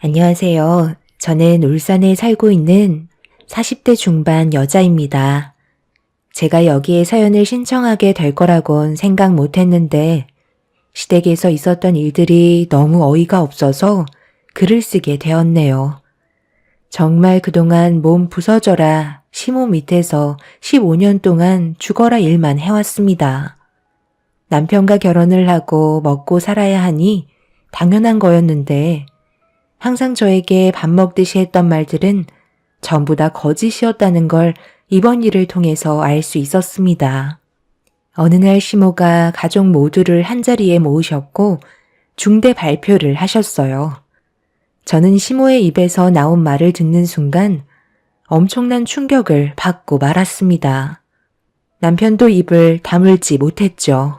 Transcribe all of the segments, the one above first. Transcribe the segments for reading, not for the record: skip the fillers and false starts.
안녕하세요. 저는 울산에 살고 있는 40대 중반 여자입니다. 제가 여기에 사연을 신청하게 될 거라곤 생각 못 했는데 시댁에서 있었던 일들이 너무 어이가 없어서 글을 쓰게 되었네요. 정말 그동안 몸 부서져라 시모 밑에서 15년 동안 죽어라 일만 해왔습니다. 남편과 결혼을 하고 먹고 살아야 하니 당연한 거였는데 항상 저에게 밥 먹듯이 했던 말들은 전부 다 거짓이었다는 걸 이번 일을 통해서 알 수 있었습니다. 어느 날 시모가 가족 모두를 한자리에 모으셨고 중대 발표를 하셨어요. 저는 시모의 입에서 나온 말을 듣는 순간 엄청난 충격을 받고 말았습니다. 남편도 입을 다물지 못했죠.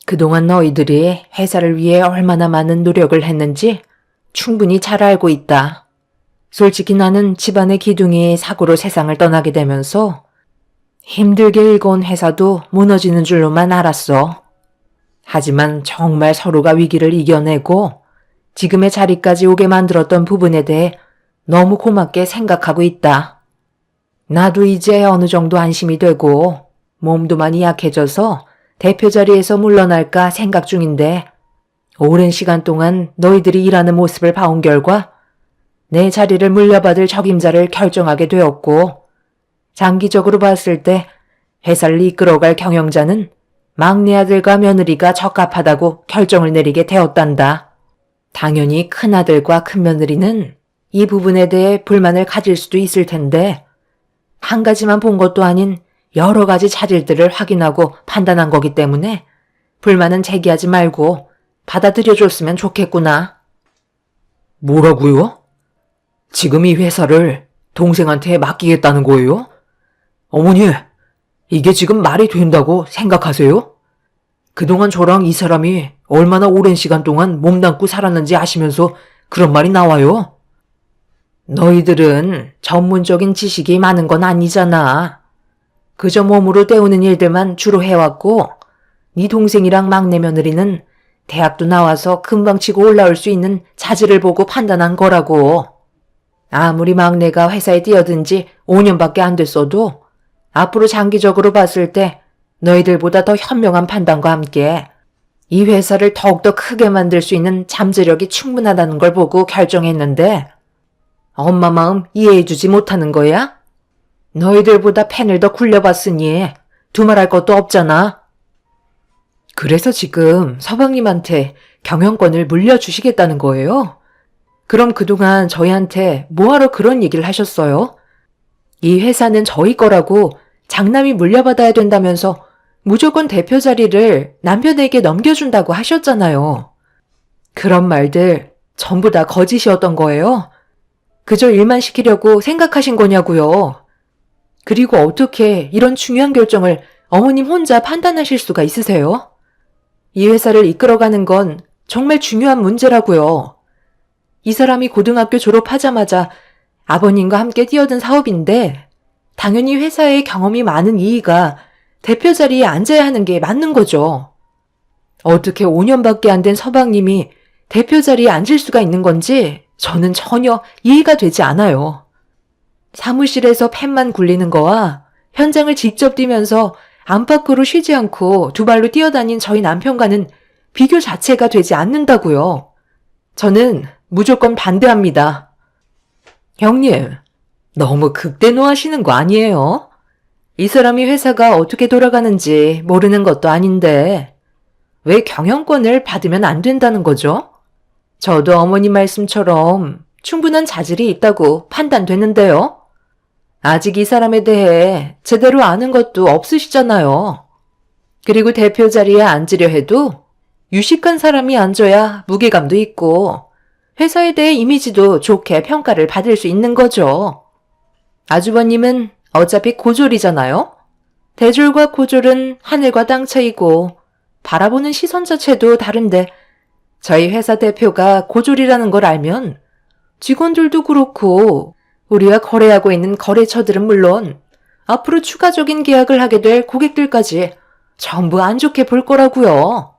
그동안 너희들이 회사를 위해 얼마나 많은 노력을 했는지 충분히 잘 알고 있다. 솔직히 나는 집안의 기둥이 사고로 세상을 떠나게 되면서 힘들게 일궈온 회사도 무너지는 줄로만 알았어. 하지만 정말 서로가 위기를 이겨내고 지금의 자리까지 오게 만들었던 부분에 대해 너무 고맙게 생각하고 있다. 나도 이제 어느 정도 안심이 되고 몸도 많이 약해져서 대표 자리에서 물러날까 생각 중인데 오랜 시간 동안 너희들이 일하는 모습을 봐온 결과 내 자리를 물려받을 적임자를 결정하게 되었고 장기적으로 봤을 때 회사를 이끌어갈 경영자는 막내 아들과 며느리가 적합하다고 결정을 내리게 되었단다. 당연히 큰아들과 큰며느리는 이 부분에 대해 불만을 가질 수도 있을 텐데 한 가지만 본 것도 아닌 여러 가지 자질들을 확인하고 판단한 거기 때문에 불만은 제기하지 말고 받아들여줬으면 좋겠구나. 뭐라고요? 지금 이 회사를 동생한테 맡기겠다는 거예요? 어머니, 이게 지금 말이 된다고 생각하세요? 그동안 저랑 이 사람이 얼마나 오랜 시간 동안 몸담고 살았는지 아시면서 그런 말이 나와요? 너희들은 전문적인 지식이 많은 건 아니잖아. 그저 몸으로 때우는 일들만 주로 해왔고 네 동생이랑 막내 며느리는 대학도 나와서 금방 치고 올라올 수 있는 자질을 보고 판단한 거라고. 아무리 막내가 회사에 뛰어든 지 5년밖에 안 됐어도 앞으로 장기적으로 봤을 때 너희들보다 더 현명한 판단과 함께 이 회사를 더욱더 크게 만들 수 있는 잠재력이 충분하다는 걸 보고 결정했는데 엄마 마음 이해해주지 못하는 거야? 너희들보다 펜을 더 굴려봤으니 두말할 것도 없잖아. 그래서 지금 서방님한테 경영권을 물려주시겠다는 거예요? 그럼 그동안 저희한테 뭐하러 그런 얘기를 하셨어요? 이 회사는 저희 거라고 장남이 물려받아야 된다면서 무조건 대표 자리를 남편에게 넘겨준다고 하셨잖아요. 그런 말들 전부 다 거짓이었던 거예요? 그저 일만 시키려고 생각하신 거냐고요. 그리고 어떻게 이런 중요한 결정을 어머님 혼자 판단하실 수가 있으세요? 이 회사를 이끌어가는 건 정말 중요한 문제라고요. 이 사람이 고등학교 졸업하자마자 아버님과 함께 뛰어든 사업인데 당연히 회사에 경험이 많은 이이가 대표 자리에 앉아야 하는 게 맞는 거죠. 어떻게 5년밖에 안 된 서방님이 대표 자리에 앉을 수가 있는 건지 저는 전혀 이해가 되지 않아요. 사무실에서 펜만 굴리는 거와 현장을 직접 뛰면서 안팎으로 쉬지 않고 두 발로 뛰어다닌 저희 남편과는 비교 자체가 되지 않는다고요. 저는 무조건 반대합니다. 형님, 너무 극대노하시는 거 아니에요? 이 사람이 회사가 어떻게 돌아가는지 모르는 것도 아닌데 왜 경영권을 받으면 안 된다는 거죠? 저도 어머니 말씀처럼 충분한 자질이 있다고 판단되는데요. 아직 이 사람에 대해 제대로 아는 것도 없으시잖아요. 그리고 대표 자리에 앉으려 해도 유식한 사람이 앉아야 무게감도 있고 회사에 대해 이미지도 좋게 평가를 받을 수 있는 거죠. 아주버님은 어차피 고졸이잖아요. 대졸과 고졸은 하늘과 땅 차이고 바라보는 시선 자체도 다른데 저희 회사 대표가 고졸이라는 걸 알면 직원들도 그렇고 우리와 거래하고 있는 거래처들은 물론 앞으로 추가적인 계약을 하게 될 고객들까지 전부 안 좋게 볼 거라고요.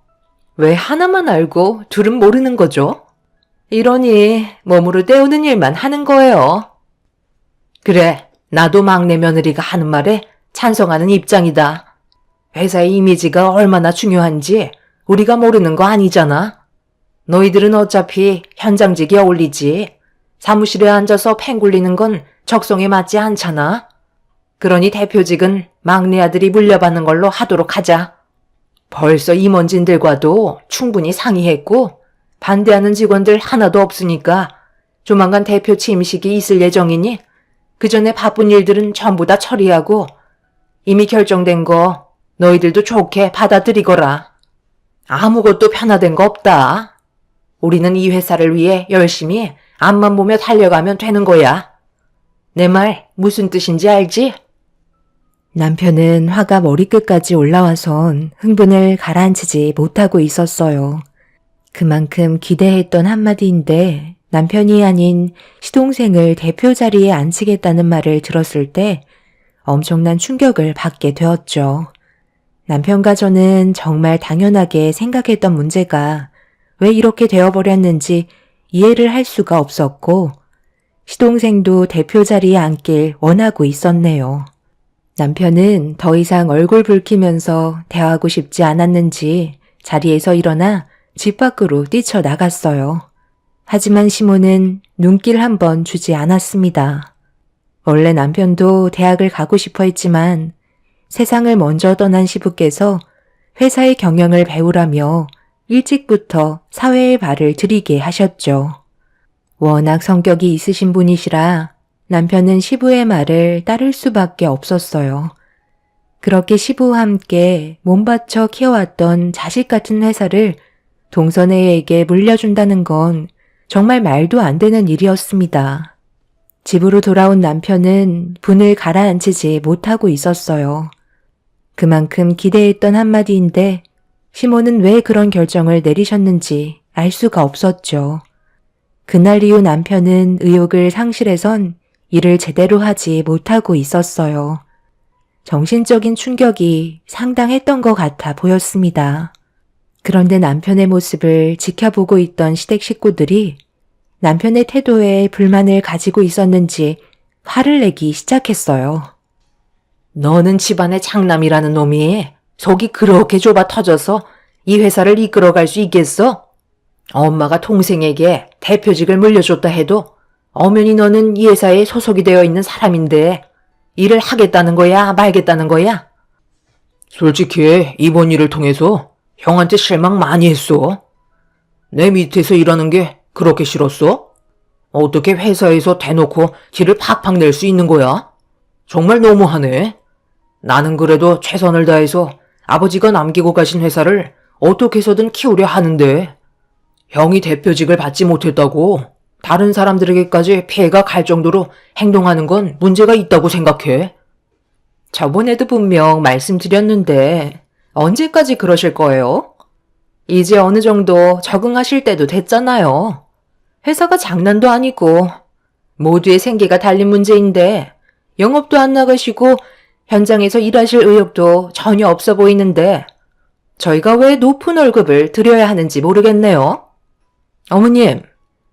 왜 하나만 알고 둘은 모르는 거죠? 이러니 몸으로 때우는 일만 하는 거예요. 그래, 나도 막내 며느리가 하는 말에 찬성하는 입장이다. 회사의 이미지가 얼마나 중요한지 우리가 모르는 거 아니잖아. 너희들은 어차피 현장직이 어울리지. 사무실에 앉아서 펜 굴리는 건 적성에 맞지 않잖아. 그러니 대표직은 막내 아들이 물려받는 걸로 하도록 하자. 벌써 임원진들과도 충분히 상의했고 반대하는 직원들 하나도 없으니까 조만간 대표 취임식이 있을 예정이니 그 전에 바쁜 일들은 전부 다 처리하고 이미 결정된 거 너희들도 좋게 받아들이거라. 아무것도 변화된 거 없다. 우리는 이 회사를 위해 열심히 앞만 보며 달려가면 되는 거야. 내 말 무슨 뜻인지 알지? 남편은 화가 머리끝까지 올라와선 흥분을 가라앉히지 못하고 있었어요. 그만큼 기대했던 한마디인데 남편이 아닌 시동생을 대표 자리에 앉히겠다는 말을 들었을 때 엄청난 충격을 받게 되었죠. 남편과 저는 정말 당연하게 생각했던 문제가 왜 이렇게 되어버렸는지 이해를 할 수가 없었고 시동생도 대표 자리에 앉길 원하고 있었네요. 남편은 더 이상 얼굴 붉히면서 대화하고 싶지 않았는지 자리에서 일어나 집 밖으로 뛰쳐나갔어요. 하지만 시모는 눈길 한 번 주지 않았습니다. 원래 남편도 대학을 가고 싶어 했지만 세상을 먼저 떠난 시부께서 회사의 경영을 배우라며 일찍부터 사회에 발을 들이게 하셨죠. 워낙 성격이 있으신 분이시라 남편은 시부의 말을 따를 수밖에 없었어요. 그렇게 시부와 함께 몸바쳐 키워왔던 자식 같은 회사를 동선애에게 물려준다는 건 정말 말도 안 되는 일이었습니다. 집으로 돌아온 남편은 분을 가라앉히지 못하고 있었어요. 그만큼 기대했던 한마디인데 시모는 왜 그런 결정을 내리셨는지 알 수가 없었죠. 그날 이후 남편은 의욕을 상실해선 일을 제대로 하지 못하고 있었어요. 정신적인 충격이 상당했던 것 같아 보였습니다. 그런데 남편의 모습을 지켜보고 있던 시댁 식구들이 남편의 태도에 불만을 가지고 있었는지 화를 내기 시작했어요. 너는 집안의 장남이라는 놈이 속이 그렇게 좁아 터져서 이 회사를 이끌어갈 수 있겠어? 엄마가 동생에게 대표직을 물려줬다 해도 엄연히 너는 이 회사에 소속이 되어 있는 사람인데 일을 하겠다는 거야, 말겠다는 거야? 솔직히 이번 일을 통해서 형한테 실망 많이 했어. 내 밑에서 일하는 게 그렇게 싫었어? 어떻게 회사에서 대놓고 티를 팍팍 낼 수 있는 거야? 정말 너무하네. 나는 그래도 최선을 다해서 아버지가 남기고 가신 회사를 어떻게 해서든 키우려 하는데 형이 대표직을 받지 못했다고 다른 사람들에게까지 피해가 갈 정도로 행동하는 건 문제가 있다고 생각해. 저번에도 분명 말씀드렸는데 언제까지 그러실 거예요? 이제 어느 정도 적응하실 때도 됐잖아요. 회사가 장난도 아니고 모두의 생계가 달린 문제인데 영업도 안 나가시고 현장에서 일하실 의욕도 전혀 없어 보이는데 저희가 왜 높은 월급을 드려야 하는지 모르겠네요. 어머님,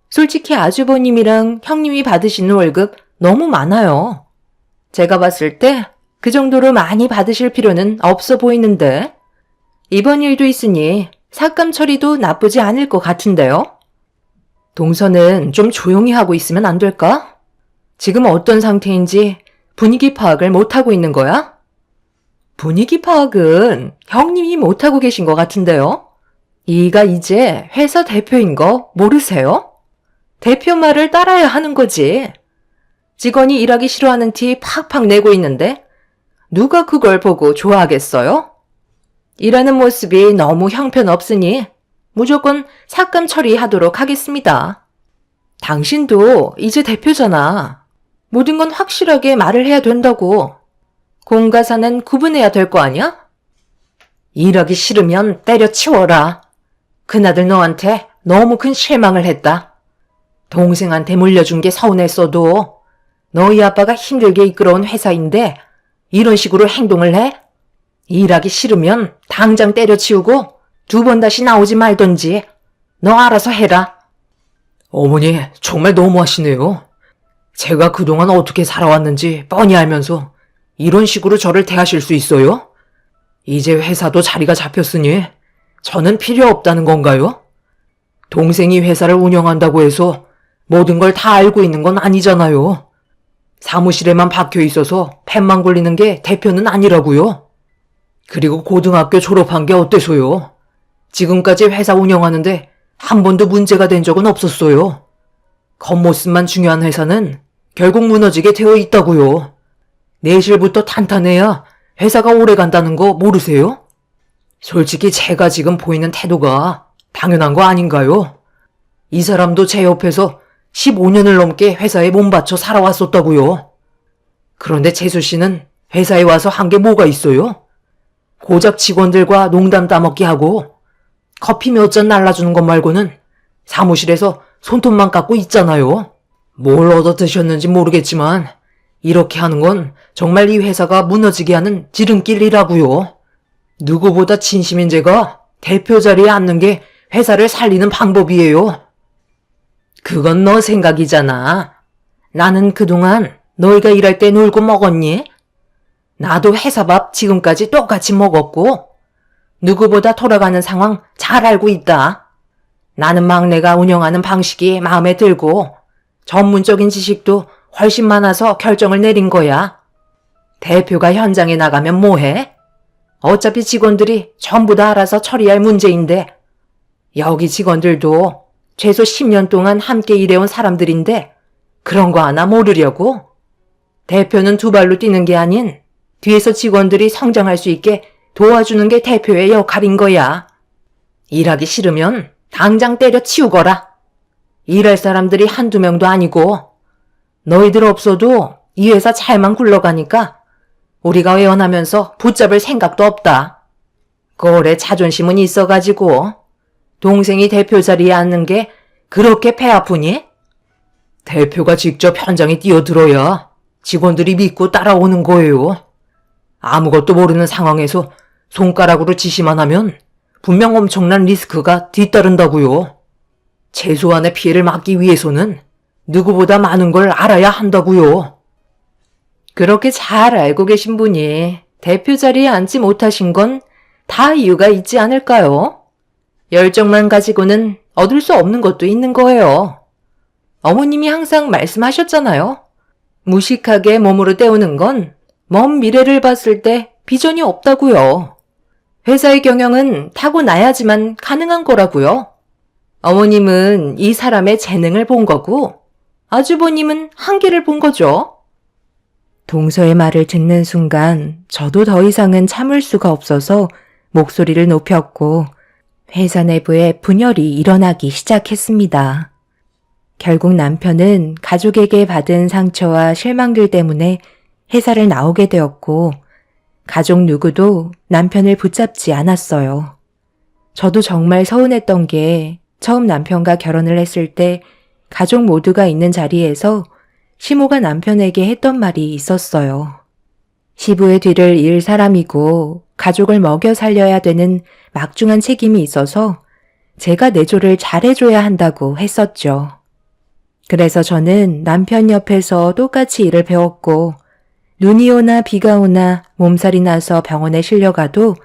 솔직히 아주버님이랑 형님이 받으시는 월급 너무 많아요. 제가 봤을 때 그 정도로 많이 받으실 필요는 없어 보이는데 이번 일도 있으니 삭감 처리도 나쁘지 않을 것 같은데요. 동서는 좀 조용히 하고 있으면 안 될까? 지금 어떤 상태인지 분위기 파악을 못하고 있는 거야? 분위기 파악은 형님이 못하고 계신 것 같은데요. 이가 이제 회사 대표인 거 모르세요? 대표 말을 따라야 하는 거지. 직원이 일하기 싫어하는 티 팍팍 내고 있는데 누가 그걸 보고 좋아하겠어요? 일하는 모습이 너무 형편없으니 무조건 삭감 처리하도록 하겠습니다. 당신도 이제 대표잖아. 모든 건 확실하게 말을 해야 된다고. 공과 사는 구분해야 될 거 아니야? 일하기 싫으면 때려치워라. 그나들 너한테 너무 큰 실망을 했다. 동생한테 물려준 게 서운했어도 너희 아빠가 힘들게 이끌어온 회사인데 이런 식으로 행동을 해? 일하기 싫으면 당장 때려치우고 2번 다시 나오지 말던지 너 알아서 해라. 어머니, 정말 너무하시네요. 제가 그동안 어떻게 살아왔는지 뻔히 알면서 이런 식으로 저를 대하실 수 있어요? 이제 회사도 자리가 잡혔으니 저는 필요 없다는 건가요? 동생이 회사를 운영한다고 해서 모든 걸 다 알고 있는 건 아니잖아요. 사무실에만 박혀 있어서 펜만 굴리는 게 대표는 아니라고요. 그리고 고등학교 졸업한 게 어때서요? 지금까지 회사 운영하는데 한 번도 문제가 된 적은 없었어요. 겉모습만 중요한 회사는 결국 무너지게 되어 있다고요. 내실부터 탄탄해야 회사가 오래 간다는 거 모르세요? 솔직히 제가 지금 보이는 태도가 당연한 거 아닌가요? 이 사람도 제 옆에서 15년을 넘게 회사에 몸바쳐 살아왔었다고요. 그런데 재수 씨는 회사에 와서 한 게 뭐가 있어요? 고작 직원들과 농담 따먹기 하고 커피 몇 잔 날라주는 것 말고는 사무실에서 손톱만 깎고 있잖아요. 뭘 얻어 드셨는지 모르겠지만 이렇게 하는 건 정말 이 회사가 무너지게 하는 지름길이라고요. 누구보다 진심인 제가 대표 자리에 앉는 게 회사를 살리는 방법이에요. 그건 너 생각이잖아. 나는 그동안 너희가 일할 때 놀고 먹었니? 나도 회사 밥 지금까지 똑같이 먹었고 누구보다 돌아가는 상황 잘 알고 있다. 나는 막내가 운영하는 방식이 마음에 들고 전문적인 지식도 훨씬 많아서 결정을 내린 거야. 대표가 현장에 나가면 뭐해? 어차피 직원들이 전부 다 알아서 처리할 문제인데 여기 직원들도 최소 10년 동안 함께 일해온 사람들인데 그런 거 하나 모르려고? 대표는 두 발로 뛰는 게 아닌 뒤에서 직원들이 성장할 수 있게 도와주는 게 대표의 역할인 거야. 일하기 싫으면 당장 때려치우거라. 일할 사람들이 한두 명도 아니고 너희들 없어도 이 회사 잘만 굴러가니까 우리가 외원하면서 붙잡을 생각도 없다. 꼴에 자존심은 있어가지고 동생이 대표 자리에 앉는 게 그렇게 배 아프니? 대표가 직접 현장에 뛰어들어야 직원들이 믿고 따라오는 거예요. 아무것도 모르는 상황에서 손가락으로 지시만 하면 분명 엄청난 리스크가 뒤따른다고요. 최소한의 피해를 막기 위해서는 누구보다 많은 걸 알아야 한다고요. 그렇게 잘 알고 계신 분이 대표 자리에 앉지 못하신 건 다 이유가 있지 않을까요? 열정만 가지고는 얻을 수 없는 것도 있는 거예요. 어머님이 항상 말씀하셨잖아요. 무식하게 몸으로 때우는 건 먼 미래를 봤을 때 비전이 없다고요. 회사의 경영은 타고나야지만 가능한 거라고요. 어머님은 이 사람의 재능을 본 거고 아주버님은 한계를 본 거죠. 동서의 말을 듣는 순간 저도 더 이상은 참을 수가 없어서 목소리를 높였고 회사 내부에 분열이 일어나기 시작했습니다. 결국 남편은 가족에게 받은 상처와 실망들 때문에 회사를 나오게 되었고 가족 누구도 남편을 붙잡지 않았어요. 저도 정말 서운했던 게 처음 남편과 결혼을 했을 때 가족 모두가 있는 자리에서 시모가 남편에게 했던 말이 있었어요. 시부의 뒤를 이을 사람이고 가족을 먹여 살려야 되는 막중한 책임이 있어서 제가 내조를 잘해줘야 한다고 했었죠. 그래서 저는 남편 옆에서 똑같이 일을 배웠고 눈이 오나 비가 오나 몸살이 나서 병원에 실려가도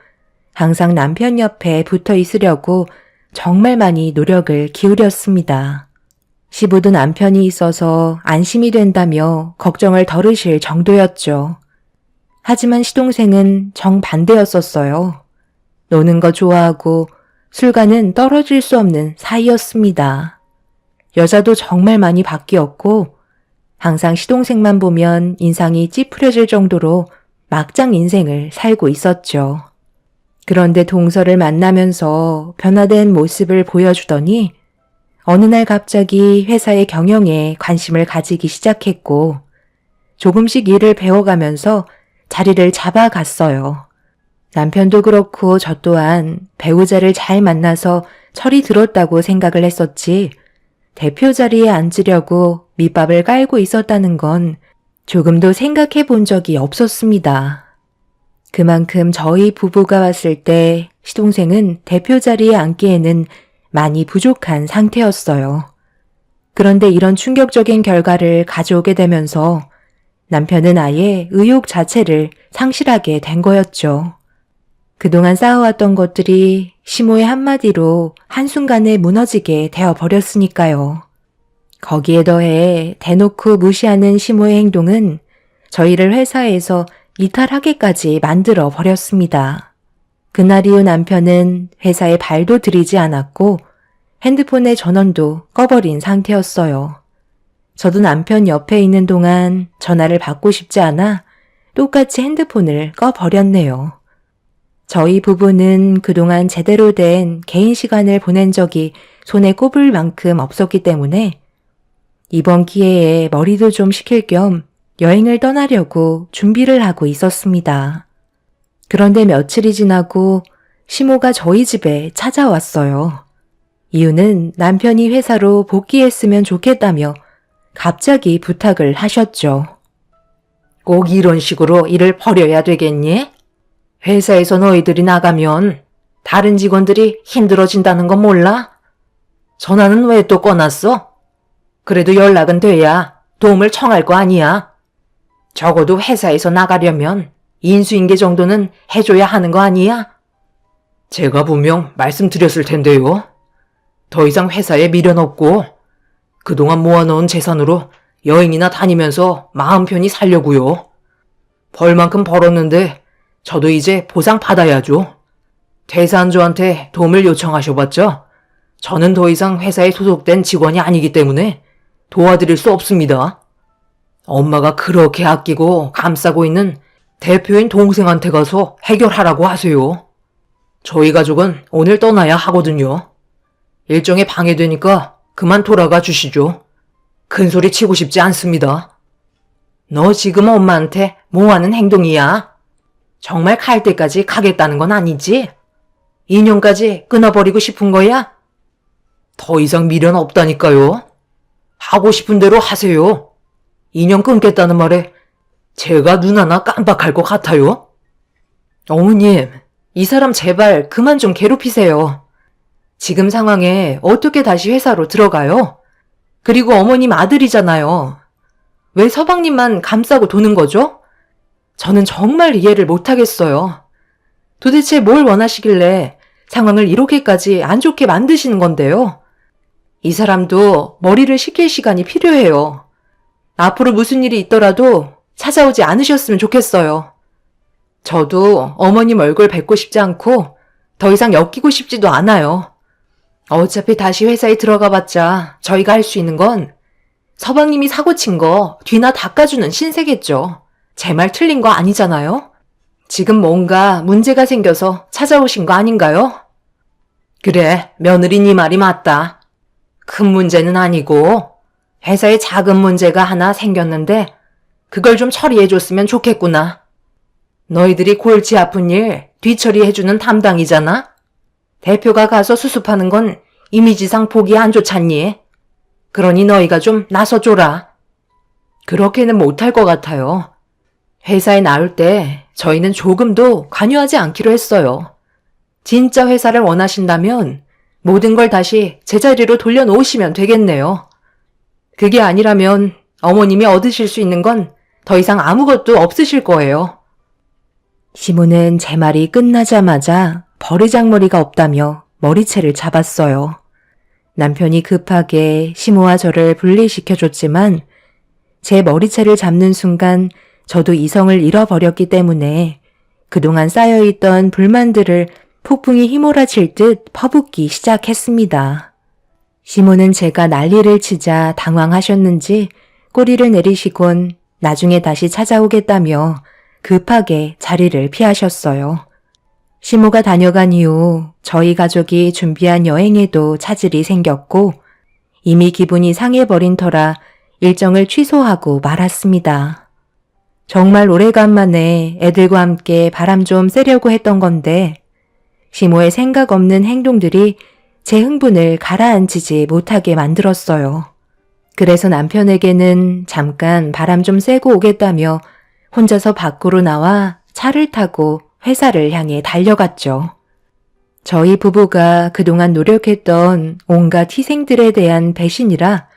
항상 남편 옆에 붙어 있으려고 정말 많이 노력을 기울였습니다. 시부도 남편이 있어서 안심이 된다며 걱정을 덜으실 정도였죠. 하지만 시동생은 정반대였었어요. 노는 거 좋아하고 술과는 떨어질 수 없는 사이였습니다. 여자도 정말 많이 바뀌었고 항상 시동생만 보면 인상이 찌푸려질 정도로 막장 인생을 살고 있었죠. 그런데 동서를 만나면서 변화된 모습을 보여주더니 어느 날 갑자기 회사의 경영에 관심을 가지기 시작했고 조금씩 일을 배워가면서 자리를 잡아갔어요. 남편도 그렇고 저 또한 배우자를 잘 만나서 철이 들었다고 생각을 했었지 대표 자리에 앉으려고 밑밥을 깔고 있었다는 건 조금도 생각해 본 적이 없었습니다. 그만큼 저희 부부가 왔을 때 시동생은 대표 자리에 앉기에는 많이 부족한 상태였어요. 그런데 이런 충격적인 결과를 가져오게 되면서 남편은 아예 의욕 자체를 상실하게 된 거였죠. 그동안 쌓아왔던 것들이 시모의 한마디로 한순간에 무너지게 되어버렸으니까요. 거기에 더해 대놓고 무시하는 시모의 행동은 저희를 회사에서 이탈하게까지 만들어 버렸습니다. 그날 이후 남편은 회사에 발도 들이지 않았고 핸드폰의 전원도 꺼버린 상태였어요. 저도 남편 옆에 있는 동안 전화를 받고 싶지 않아 똑같이 핸드폰을 꺼버렸네요. 저희 부부는 그동안 제대로 된 개인 시간을 보낸 적이 손에 꼽을 만큼 없었기 때문에 이번 기회에 머리도 좀 식힐 겸 여행을 떠나려고 준비를 하고 있었습니다. 그런데 며칠이 지나고 시모가 저희 집에 찾아왔어요. 이유는 남편이 회사로 복귀했으면 좋겠다며 갑자기 부탁을 하셨죠. 꼭 이런 식으로 일을 벌여야 되겠니? 회사에서 너희들이 나가면 다른 직원들이 힘들어진다는 건 몰라? 전화는 왜 또 꺼놨어? 그래도 연락은 돼야 도움을 청할 거 아니야. 적어도 회사에서 나가려면 인수인계 정도는 해줘야 하는 거 아니야? 제가 분명 말씀드렸을 텐데요. 더 이상 회사에 미련 없고 그동안 모아놓은 재산으로 여행이나 다니면서 마음 편히 살려고요. 벌 만큼 벌었는데 저도 이제 보상 받아야죠. 대사안조한테 도움을 요청하셔봤자 저는 더 이상 회사에 소속된 직원이 아니기 때문에 도와드릴 수 없습니다. 엄마가 그렇게 아끼고 감싸고 있는 대표인 동생한테 가서 해결하라고 하세요. 저희 가족은 오늘 떠나야 하거든요. 일정에 방해되니까 그만 돌아가 주시죠. 큰 소리 치고 싶지 않습니다. 너 지금 엄마한테 뭐하는 행동이야? 정말 갈 때까지 가겠다는 건 아니지? 인연까지 끊어버리고 싶은 거야? 더 이상 미련 없다니까요. 하고 싶은 대로 하세요. 인연 끊겠다는 말에 제가 눈 하나 깜빡할 것 같아요. 어머님, 이 사람 제발 그만 좀 괴롭히세요. 지금 상황에 어떻게 다시 회사로 들어가요? 그리고 어머님 아들이잖아요. 왜 서방님만 감싸고 도는 거죠? 저는 정말 이해를 못하겠어요. 도대체 뭘 원하시길래 상황을 이렇게까지 안 좋게 만드시는 건데요? 이 사람도 머리를 식힐 시간이 필요해요. 앞으로 무슨 일이 있더라도 찾아오지 않으셨으면 좋겠어요. 저도 어머님 얼굴 뵙고 싶지 않고 더 이상 엮이고 싶지도 않아요. 어차피 다시 회사에 들어가 봤자 저희가 할 수 있는 건 서방님이 사고친 거 뒤나 닦아주는 신세겠죠. 제 말 틀린 거 아니잖아요? 지금 뭔가 문제가 생겨서 찾아오신 거 아닌가요? 그래, 며느리 네 말이 맞다. 큰 문제는 아니고 회사에 작은 문제가 하나 생겼는데 그걸 좀 처리해줬으면 좋겠구나. 너희들이 골치 아픈 일 뒤처리해주는 담당이잖아? 대표가 가서 수습하는 건 이미지상 보기 안 좋잖니? 그러니 너희가 좀 나서줘라. 그렇게는 못할 것 같아요. 회사에 나올 때 저희는 조금도 관여하지 않기로 했어요. 진짜 회사를 원하신다면 모든 걸 다시 제자리로 돌려놓으시면 되겠네요. 그게 아니라면 어머님이 얻으실 수 있는 건 더 이상 아무것도 없으실 거예요. 시모는 제 말이 끝나자마자 버르장머리가 없다며 머리채를 잡았어요. 남편이 급하게 시모와 저를 분리시켜줬지만 제 머리채를 잡는 순간 저도 이성을 잃어버렸기 때문에 그동안 쌓여있던 불만들을 폭풍이 휘몰아칠 듯 퍼붓기 시작했습니다. 시모는 제가 난리를 치자 당황하셨는지 꼬리를 내리시곤 나중에 다시 찾아오겠다며 급하게 자리를 피하셨어요. 시모가 다녀간 이후 저희 가족이 준비한 여행에도 차질이 생겼고 이미 기분이 상해버린 터라 일정을 취소하고 말았습니다. 정말 오래간만에 애들과 함께 바람 좀 쐬려고 했던 건데 시모의 생각 없는 행동들이 제 흥분을 가라앉히지 못하게 만들었어요. 그래서 남편에게는 잠깐 바람 좀 쐬고 오겠다며 혼자서 밖으로 나와 차를 타고 회사를 향해 달려갔죠. 저희 부부가 그동안 노력했던 온갖 희생들에 대한 배신이라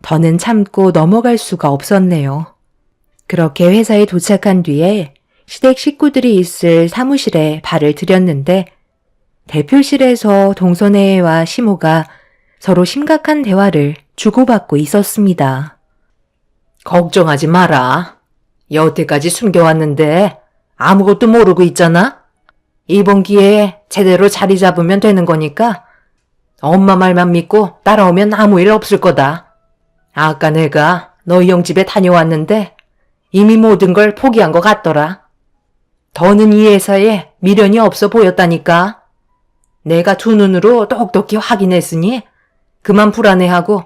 더는 참고 넘어갈 수가 없었네요. 그렇게 회사에 도착한 뒤에 시댁 식구들이 있을 사무실에 발을 들였는데 대표실에서 동선혜와 시모가 서로 심각한 대화를 주고받고 있었습니다. 걱정하지 마라. 여태까지 숨겨왔는데 아무것도 모르고 있잖아? 이번 기회에 제대로 자리 잡으면 되는 거니까 엄마 말만 믿고 따라오면 아무 일 없을 거다. 아까 내가 너희 형 집에 다녀왔는데 이미 모든 걸 포기한 것 같더라. 더는 이 회사에 미련이 없어 보였다니까. 내가 두 눈으로 똑똑히 확인했으니 그만 불안해하고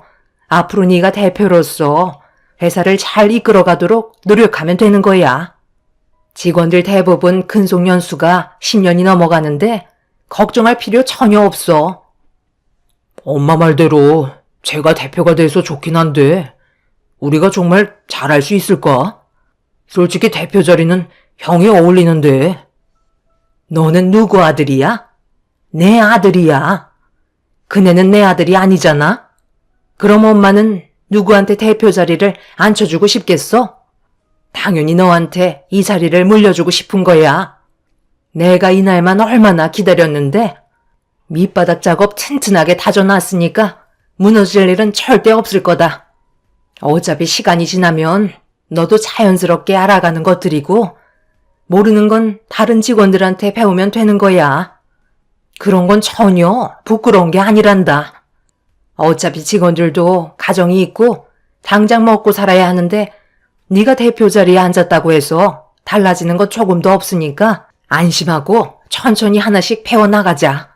앞으로 네가 대표로서 회사를 잘 이끌어가도록 노력하면 되는 거야. 직원들 대부분 근속 연수가 10년이 넘어가는데 걱정할 필요 전혀 없어. 엄마 말대로 제가 대표가 돼서 좋긴 한데 우리가 정말 잘할 수 있을까? 솔직히 대표 자리는 형이 어울리는데. 너는 누구 아들이야? 내 아들이야. 그네는 내 아들이 아니잖아? 그럼 엄마는 누구한테 대표 자리를 앉혀주고 싶겠어? 당연히 너한테 이 자리를 물려주고 싶은 거야. 내가 이날만 얼마나 기다렸는데 밑바닥 작업 튼튼하게 다져놨으니까 무너질 일은 절대 없을 거다. 어차피 시간이 지나면 너도 자연스럽게 알아가는 것들이고 모르는 건 다른 직원들한테 배우면 되는 거야. 그런 건 전혀 부끄러운 게 아니란다. 어차피 직원들도 가정이 있고 당장 먹고 살아야 하는데 네가 대표 자리에 앉았다고 해서 달라지는 것 조금도 없으니까 안심하고 천천히 하나씩 배워나가자.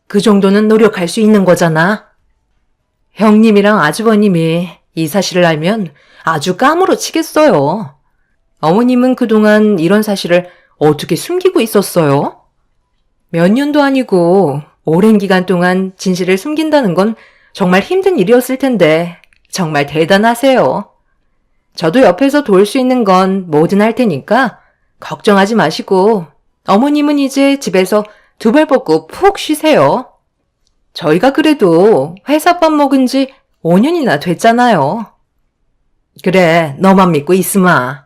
그 정도는 노력할 수 있는 거잖아. 형님이랑 아주버님이 이 사실을 알면 아주 까무러치겠어요. 어머님은 그동안 이런 사실을 어떻게 숨기고 있었어요? 몇 년도 아니고 오랜 기간 동안 진실을 숨긴다는 건 정말 힘든 일이었을 텐데 정말 대단하세요. 저도 옆에서 도울 수 있는 건 뭐든 할 테니까 걱정하지 마시고 어머님은 이제 집에서 두 발 뻗고 푹 쉬세요. 저희가 그래도 회사 밥 먹은 지 5년이나 됐잖아요. 그래, 너만 믿고 있으마.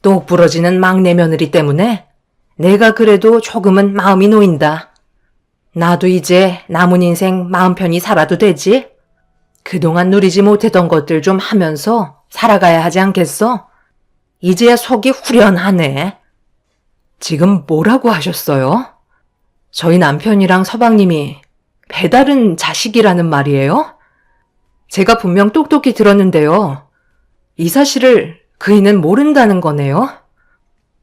똑 부러지는 막내 며느리 때문에 내가 그래도 조금은 마음이 놓인다. 나도 이제 남은 인생 마음 편히 살아도 되지? 그동안 누리지 못했던 것들 좀 하면서 살아가야 하지 않겠어? 이제야 속이 후련하네. 지금 뭐라고 하셨어요? 저희 남편이랑 서방님이 배다른 자식이라는 말이에요? 제가 분명 똑똑히 들었는데요. 이 사실을 그이는 모른다는 거네요?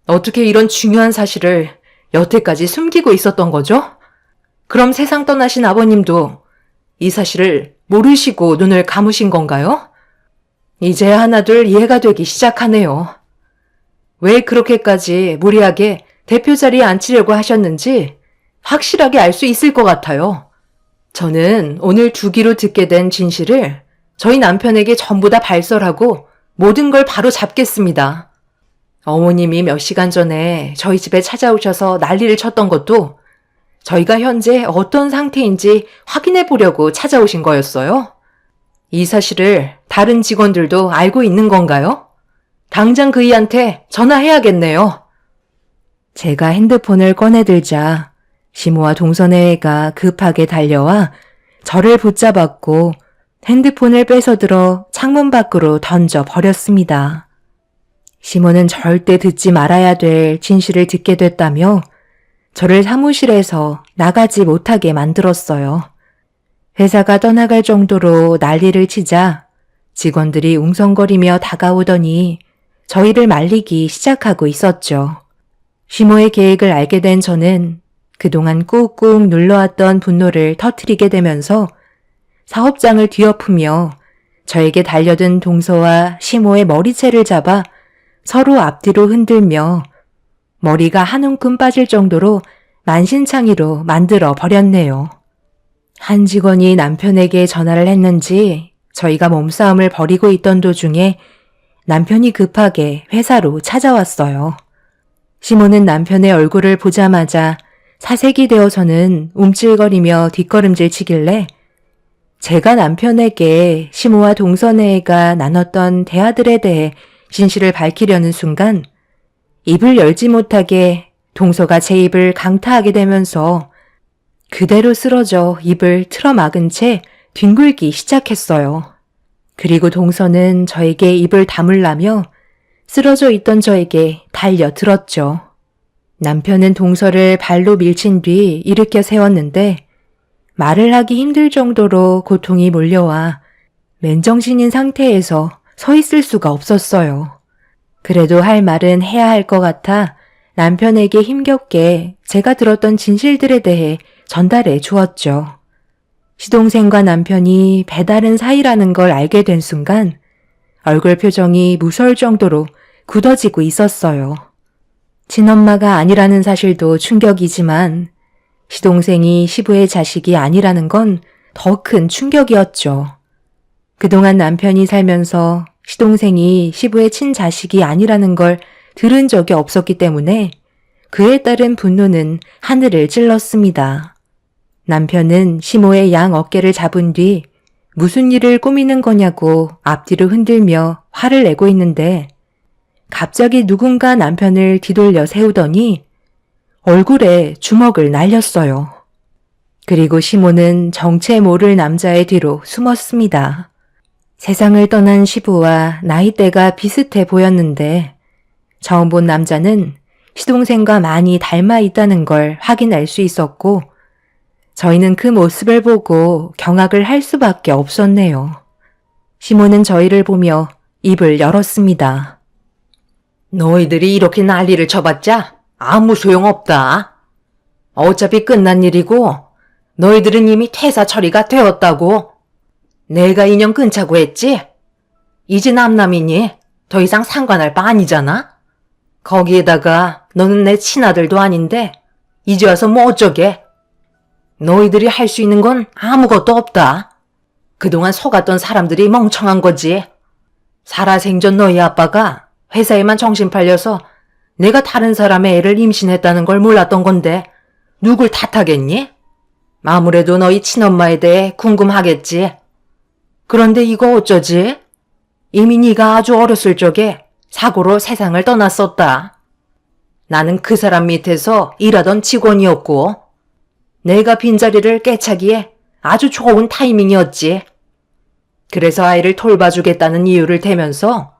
어떻게 이런 중요한 사실을 여태까지 숨기고 있었던 거죠? 그럼 세상 떠나신 아버님도 이 사실을 모르시고 눈을 감으신 건가요? 이제야 하나둘 이해가 되기 시작하네요. 왜 그렇게까지 무리하게 대표 자리에 앉히려고 하셨는지 확실하게 알 수 있을 것 같아요. 저는 오늘 주기로 듣게 된 진실을 저희 남편에게 전부 다 발설하고 모든 걸 바로 잡겠습니다. 어머님이 몇 시간 전에 저희 집에 찾아오셔서 난리를 쳤던 것도 저희가 현재 어떤 상태인지 확인해 보려고 찾아오신 거였어요. 이 사실을 다른 직원들도 알고 있는 건가요? 당장 그이한테 전화해야겠네요. 제가 핸드폰을 꺼내들자 시모와 동선혜가 급하게 달려와 저를 붙잡았고 핸드폰을 뺏어들어 창문 밖으로 던져 버렸습니다. 시모는 절대 듣지 말아야 될 진실을 듣게 됐다며 저를 사무실에서 나가지 못하게 만들었어요. 회사가 떠나갈 정도로 난리를 치자 직원들이 웅성거리며 다가오더니 저희를 말리기 시작하고 있었죠. 시모의 계획을 알게 된 저는 그동안 꾹꾹 눌러왔던 분노를 터뜨리게 되면서 사업장을 뒤엎으며 저에게 달려든 동서와 시모의 머리채를 잡아 서로 앞뒤로 흔들며 머리가 한 움큼 빠질 정도로 만신창이로 만들어 버렸네요. 한 직원이 남편에게 전화를 했는지 저희가 몸싸움을 벌이고 있던 도중에 남편이 급하게 회사로 찾아왔어요. 시모는 남편의 얼굴을 보자마자 사색이 되어서는 움찔거리며 뒷걸음질 치길래 제가 남편에게 시모와 동선회가 나눴던 대화들에 대해 진실을 밝히려는 순간 입을 열지 못하게 동서가 제 입을 강타하게 되면서 그대로 쓰러져 입을 틀어막은 채 뒹굴기 시작했어요. 그리고 동서는 저에게 입을 다물라며 쓰러져 있던 저에게 달려들었죠. 남편은 동서를 발로 밀친 뒤 일으켜 세웠는데 말을 하기 힘들 정도로 고통이 몰려와 맨정신인 상태에서 서 있을 수가 없었어요. 그래도 할 말은 해야 할 것 같아 남편에게 힘겹게 제가 들었던 진실들에 대해 전달해 주었죠. 시동생과 남편이 배다른 사이라는 걸 알게 된 순간 얼굴 표정이 무서울 정도로 굳어지고 있었어요. 친엄마가 아니라는 사실도 충격이지만 시동생이 시부의 자식이 아니라는 건 더 큰 충격이었죠. 그동안 남편이 살면서 시동생이 시부의 친자식이 아니라는 걸 들은 적이 없었기 때문에 그에 따른 분노는 하늘을 찔렀습니다. 남편은 시모의 양 어깨를 잡은 뒤 무슨 일을 꾸미는 거냐고 앞뒤로 흔들며 화를 내고 있는데 갑자기 누군가 남편을 뒤돌려 세우더니 얼굴에 주먹을 날렸어요. 그리고 시모는 정체 모를 남자의 뒤로 숨었습니다. 세상을 떠난 시부와 나이대가 비슷해 보였는데 처음 본 남자는 시동생과 많이 닮아 있다는 걸 확인할 수 있었고 저희는 그 모습을 보고 경악을 할 수밖에 없었네요. 시모는 저희를 보며 입을 열었습니다. 너희들이 이렇게 난리를 쳐봤자 아무 소용없다. 어차피 끝난 일이고 너희들은 이미 퇴사 처리가 되었다고. 내가 인연 끊자고 했지? 이제 남남이니 더 이상 상관할 바 아니잖아? 거기에다가 너는 내 친아들도 아닌데 이제 와서 뭐 어쩌게? 너희들이 할 수 있는 건 아무것도 없다. 그동안 속았던 사람들이 멍청한 거지. 살아생전 너희 아빠가 회사에만 정신 팔려서 내가 다른 사람의 애를 임신했다는 걸 몰랐던 건데 누굴 탓하겠니? 아무래도 너희 친엄마에 대해 궁금하겠지. 그런데 이거 어쩌지? 이미 네가 아주 어렸을 적에 사고로 세상을 떠났었다. 나는 그 사람 밑에서 일하던 직원이었고 내가 빈자리를 꿰차기에 아주 좋은 타이밍이었지. 그래서 아이를 돌봐주겠다는 이유를 대면서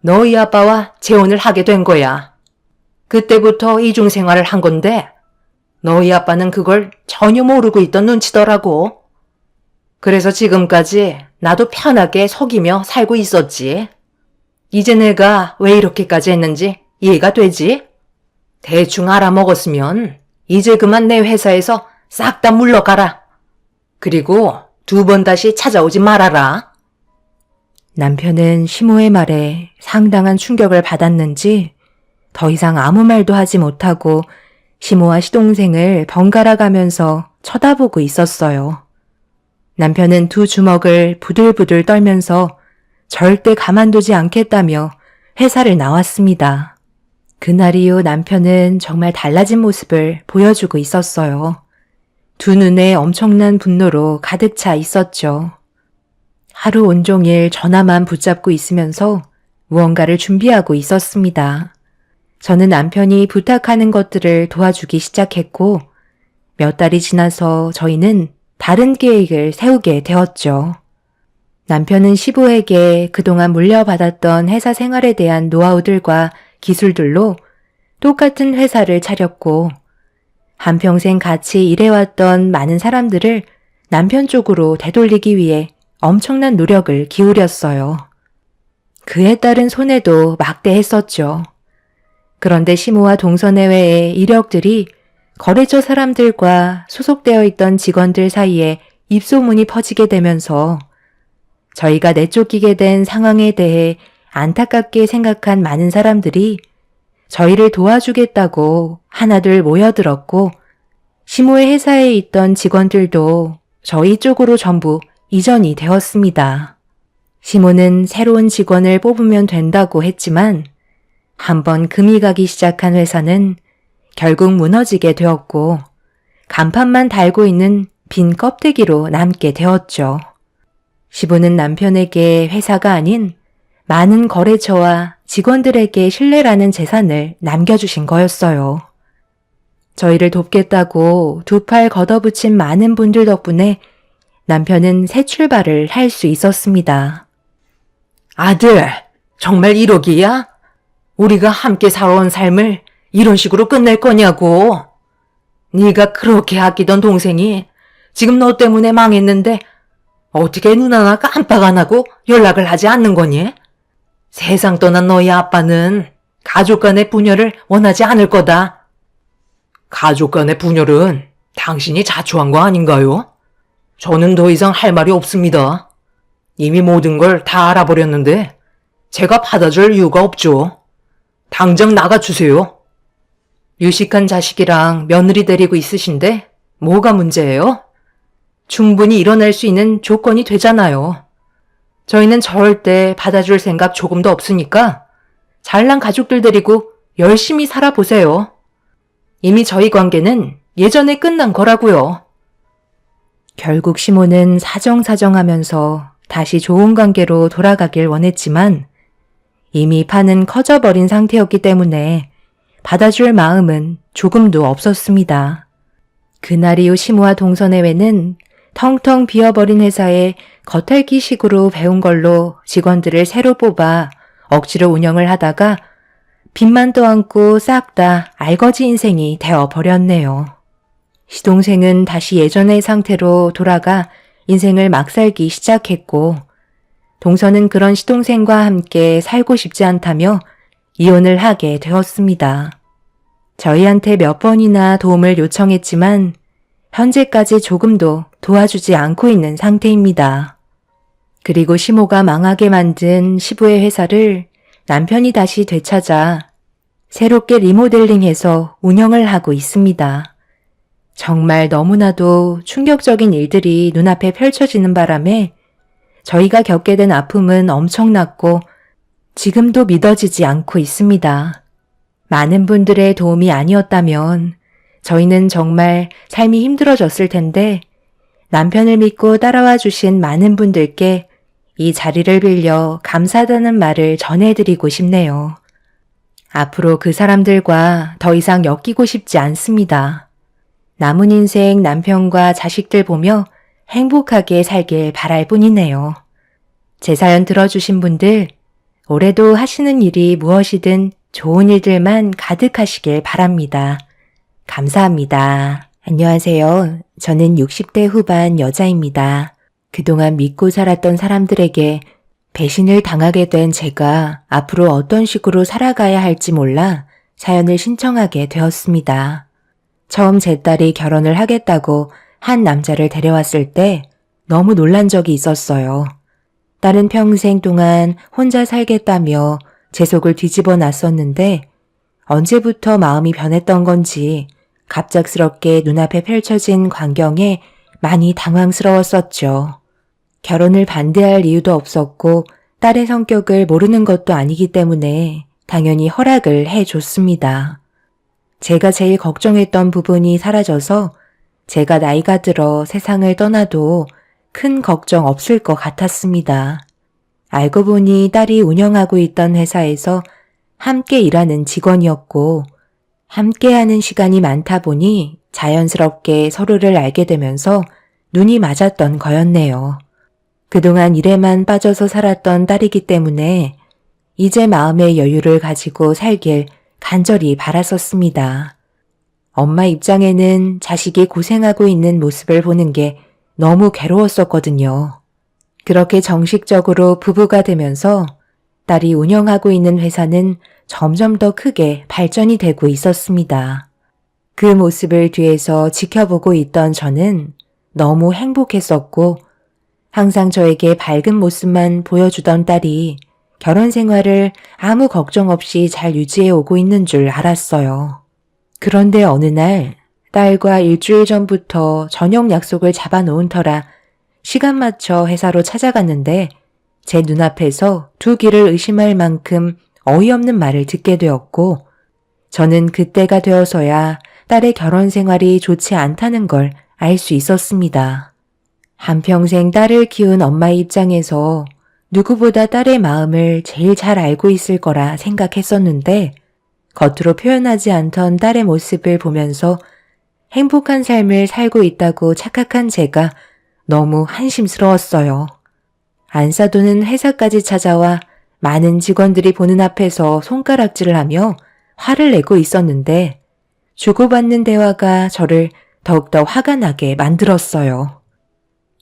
너희 아빠와 재혼을 하게 된 거야. 그때부터 이중생활을 한 건데 너희 아빠는 그걸 전혀 모르고 있던 눈치더라고. 그래서 지금까지 나도 편하게 속이며 살고 있었지. 이제 내가 왜 이렇게까지 했는지 이해가 되지? 대충 알아먹었으면 이제 그만 내 회사에서 싹 다 물러가라. 그리고 2번 다시 찾아오지 말아라. 남편은 시모의 말에 상당한 충격을 받았는지 더 이상 아무 말도 하지 못하고 시모와 시동생을 번갈아 가면서 쳐다보고 있었어요. 남편은 두 주먹을 부들부들 떨면서 절대 가만두지 않겠다며 회사를 나왔습니다. 그날 이후 남편은 정말 달라진 모습을 보여주고 있었어요. 두 눈에 엄청난 분노로 가득 차 있었죠. 하루 온종일 전화만 붙잡고 있으면서 무언가를 준비하고 있었습니다. 저는 남편이 부탁하는 것들을 도와주기 시작했고 몇 달이 지나서 저희는 다른 계획을 세우게 되었죠. 남편은 시부에게 그동안 물려받았던 회사 생활에 대한 노하우들과 기술들로 똑같은 회사를 차렸고 한평생 같이 일해왔던 많은 사람들을 남편 쪽으로 되돌리기 위해 엄청난 노력을 기울였어요. 그에 따른 손해도 막대했었죠. 그런데 시모와 동선회의 이력들이 거래처 사람들과 소속되어 있던 직원들 사이에 입소문이 퍼지게 되면서 저희가 내쫓기게 된 상황에 대해 안타깝게 생각한 많은 사람들이 저희를 도와주겠다고 하나둘 모여들었고 시모의 회사에 있던 직원들도 저희 쪽으로 전부 이전이 되었습니다. 시모는 새로운 직원을 뽑으면 된다고 했지만 한번 금이 가기 시작한 회사는 결국 무너지게 되었고 간판만 달고 있는 빈 껍데기로 남게 되었죠. 시부는 남편에게 회사가 아닌 많은 거래처와 직원들에게 신뢰라는 재산을 남겨주신 거였어요. 저희를 돕겠다고 두 팔 걷어붙인 많은 분들 덕분에 남편은 새 출발을 할 수 있었습니다. 아들, 정말 1억이야? 우리가 함께 살아온 삶을 이런 식으로 끝낼 거냐고. 네가 그렇게 아끼던 동생이 지금 너 때문에 망했는데 어떻게 눈 하나 깜빡 안 하고 연락을 하지 않는 거니? 세상 떠난 너희 아빠는 가족 간의 분열을 원하지 않을 거다. 가족 간의 분열은 당신이 자초한 거 아닌가요? 저는 더 이상 할 말이 없습니다. 이미 모든 걸 다 알아버렸는데 제가 받아줄 이유가 없죠. 당장 나가주세요. 유식한 자식이랑 며느리 데리고 있으신데 뭐가 문제예요? 충분히 일어날 수 있는 조건이 되잖아요. 저희는 절대 받아줄 생각 조금도 없으니까 잘난 가족들 데리고 열심히 살아보세요. 이미 저희 관계는 예전에 끝난 거라고요. 결국 시모는 사정사정하면서 다시 좋은 관계로 돌아가길 원했지만 이미 판은 커져버린 상태였기 때문에 받아줄 마음은 조금도 없었습니다. 그날 이후 시모와 동서내외는 텅텅 비어버린 회사에 겉핥기식으로 배운 걸로 직원들을 새로 뽑아 억지로 운영을 하다가 빚만 떠안고 싹 다 알거지 인생이 되어버렸네요. 시동생은 다시 예전의 상태로 돌아가 인생을 막 살기 시작했고 동서는 그런 시동생과 함께 살고 싶지 않다며 이혼을 하게 되었습니다. 저희한테 몇 번이나 도움을 요청했지만 현재까지 조금도 도와주지 않고 있는 상태입니다. 그리고 시모가 망하게 만든 시부의 회사를 남편이 다시 되찾아 새롭게 리모델링해서 운영을 하고 있습니다. 정말 너무나도 충격적인 일들이 눈앞에 펼쳐지는 바람에 저희가 겪게 된 아픔은 엄청났고 지금도 믿어지지 않고 있습니다. 많은 분들의 도움이 아니었다면 저희는 정말 삶이 힘들어졌을 텐데 남편을 믿고 따라와 주신 많은 분들께 이 자리를 빌려 감사하다는 말을 전해드리고 싶네요. 앞으로 그 사람들과 더 이상 엮이고 싶지 않습니다. 남은 인생 남편과 자식들 보며 행복하게 살길 바랄 뿐이네요. 제 사연 들어주신 분들, 올해도 하시는 일이 무엇이든 좋은 일들만 가득하시길 바랍니다. 감사합니다. 안녕하세요. 저는 60대 후반 여자입니다. 그동안 믿고 살았던 사람들에게 배신을 당하게 된 제가 앞으로 어떤 식으로 살아가야 할지 몰라 사연을 신청하게 되었습니다. 처음 제 딸이 결혼을 하겠다고 한 남자를 데려왔을 때 너무 놀란 적이 있었어요. 딸은 평생 동안 혼자 살겠다며 제 속을 뒤집어 놨었는데 언제부터 마음이 변했던 건지 갑작스럽게 눈앞에 펼쳐진 광경에 많이 당황스러웠었죠. 결혼을 반대할 이유도 없었고 딸의 성격을 모르는 것도 아니기 때문에 당연히 허락을 해줬습니다. 제가 제일 걱정했던 부분이 사라져서 제가 나이가 들어 세상을 떠나도 큰 걱정 없을 것 같았습니다. 알고 보니 딸이 운영하고 있던 회사에서 함께 일하는 직원이었고 함께하는 시간이 많다 보니 자연스럽게 서로를 알게 되면서 눈이 맞았던 거였네요. 그동안 일에만 빠져서 살았던 딸이기 때문에 이제 마음의 여유를 가지고 살길 간절히 바랐었습니다. 엄마 입장에는 자식이 고생하고 있는 모습을 보는 게 너무 괴로웠었거든요. 그렇게 정식적으로 부부가 되면서 딸이 운영하고 있는 회사는 점점 더 크게 발전이 되고 있었습니다. 그 모습을 뒤에서 지켜보고 있던 저는 너무 행복했었고 항상 저에게 밝은 모습만 보여주던 딸이 결혼 생활을 아무 걱정 없이 잘 유지해 오고 있는 줄 알았어요. 그런데 어느 날 딸과 일주일 전부터 저녁 약속을 잡아놓은 터라 시간 맞춰 회사로 찾아갔는데 제 눈앞에서 두 귀를 의심할 만큼 어이없는 말을 듣게 되었고 저는 그때가 되어서야 딸의 결혼 생활이 좋지 않다는 걸 알 수 있었습니다. 한평생 딸을 키운 엄마의 입장에서 누구보다 딸의 마음을 제일 잘 알고 있을 거라 생각했었는데 겉으로 표현하지 않던 딸의 모습을 보면서 행복한 삶을 살고 있다고 착각한 제가 너무 한심스러웠어요. 안사도는 회사까지 찾아와 많은 직원들이 보는 앞에서 손가락질을 하며 화를 내고 있었는데 주고받는 대화가 저를 더욱더 화가 나게 만들었어요.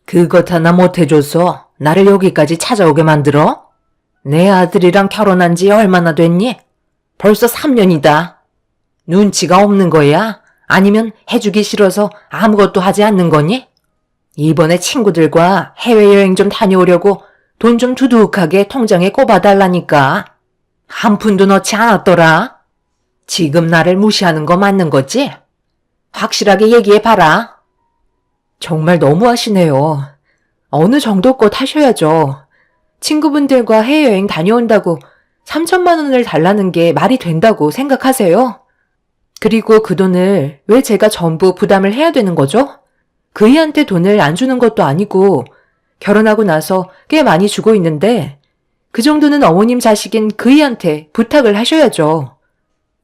그것 하나 못해줘서 나를 여기까지 찾아오게 만들어? 내 아들이랑 결혼한 지 얼마나 됐니? 벌써 3년이다. 눈치가 없는 거야? 아니면 해주기 싫어서 아무것도 하지 않는 거니? 이번에 친구들과 해외여행 좀 다녀오려고 돈 좀 두둑하게 통장에 꼽아달라니까. 한 푼도 넣지 않았더라. 지금 나를 무시하는 거 맞는 거지? 확실하게 얘기해봐라. 정말 너무하시네요. 어느 정도껏 하셔야죠. 친구분들과 해외여행 다녀온다고 3천만 원을 달라는 게 말이 된다고 생각하세요? 그리고 그 돈을 왜 제가 전부 부담을 해야 되는 거죠? 그이한테 돈을 안 주는 것도 아니고 결혼하고 나서 꽤 많이 주고 있는데 그 정도는 어머님 자식인 그이한테 부탁을 하셔야죠.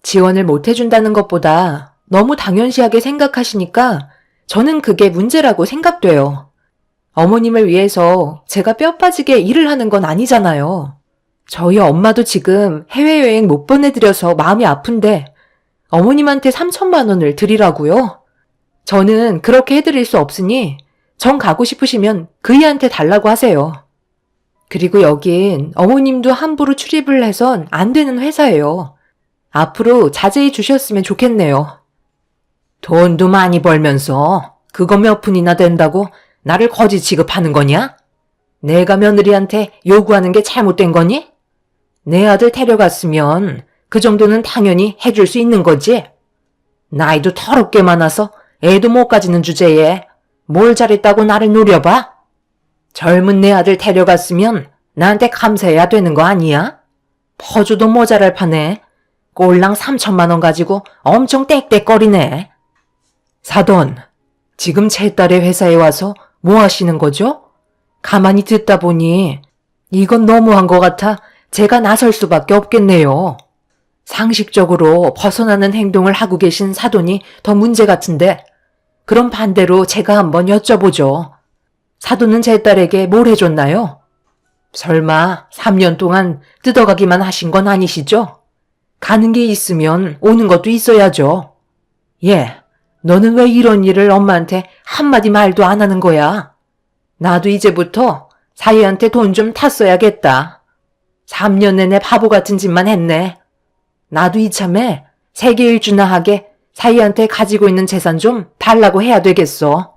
지원을 못 해준다는 것보다 너무 당연시하게 생각하시니까 저는 그게 문제라고 생각돼요. 어머님을 위해서 제가 뼈 빠지게 일을 하는 건 아니잖아요. 저희 엄마도 지금 해외여행 못 보내드려서 마음이 아픈데 어머님한테 3천만 원을 드리라고요? 저는 그렇게 해드릴 수 없으니 정 가고 싶으시면 그이한테 달라고 하세요. 그리고 여긴 어머님도 함부로 출입을 해선 안 되는 회사예요. 앞으로 자제해 주셨으면 좋겠네요. 돈도 많이 벌면서 그거 몇 푼이나 된다고 나를 거지 취급하는 거냐? 내가 며느리한테 요구하는 게 잘못된 거니? 내 아들 데려갔으면 그 정도는 당연히 해줄 수 있는 거지. 나이도 더럽게 많아서 애도 못 가지는 주제에 뭘 잘했다고 나를 노려봐? 젊은 내 아들 데려갔으면 나한테 감사해야 되는 거 아니야? 퍼줘도 모자랄 판에 꼴랑 3천만 원 가지고 엄청 땡땡거리네. 사돈, 지금 제 딸의 회사에 와서 뭐 하시는 거죠? 가만히 듣다 보니 이건 너무한 것 같아 제가 나설 수밖에 없겠네요. 상식적으로 벗어나는 행동을 하고 계신 사돈이 더 문제 같은데 그럼 반대로 제가 한번 여쭤보죠. 사돈은 제 딸에게 뭘 해줬나요? 설마 3년 동안 뜯어가기만 하신 건 아니시죠? 가는 게 있으면 오는 것도 있어야죠. 예, 너는 왜 이런 일을 엄마한테 한마디 말도 안 하는 거야? 나도 이제부터 사이한테 돈 좀 탔어야겠다. 3년 내내 바보 같은 짓만 했네. 나도 이참에 세계 일주나 하게 사이한테 가지고 있는 재산 좀 달라고 해야 되겠어.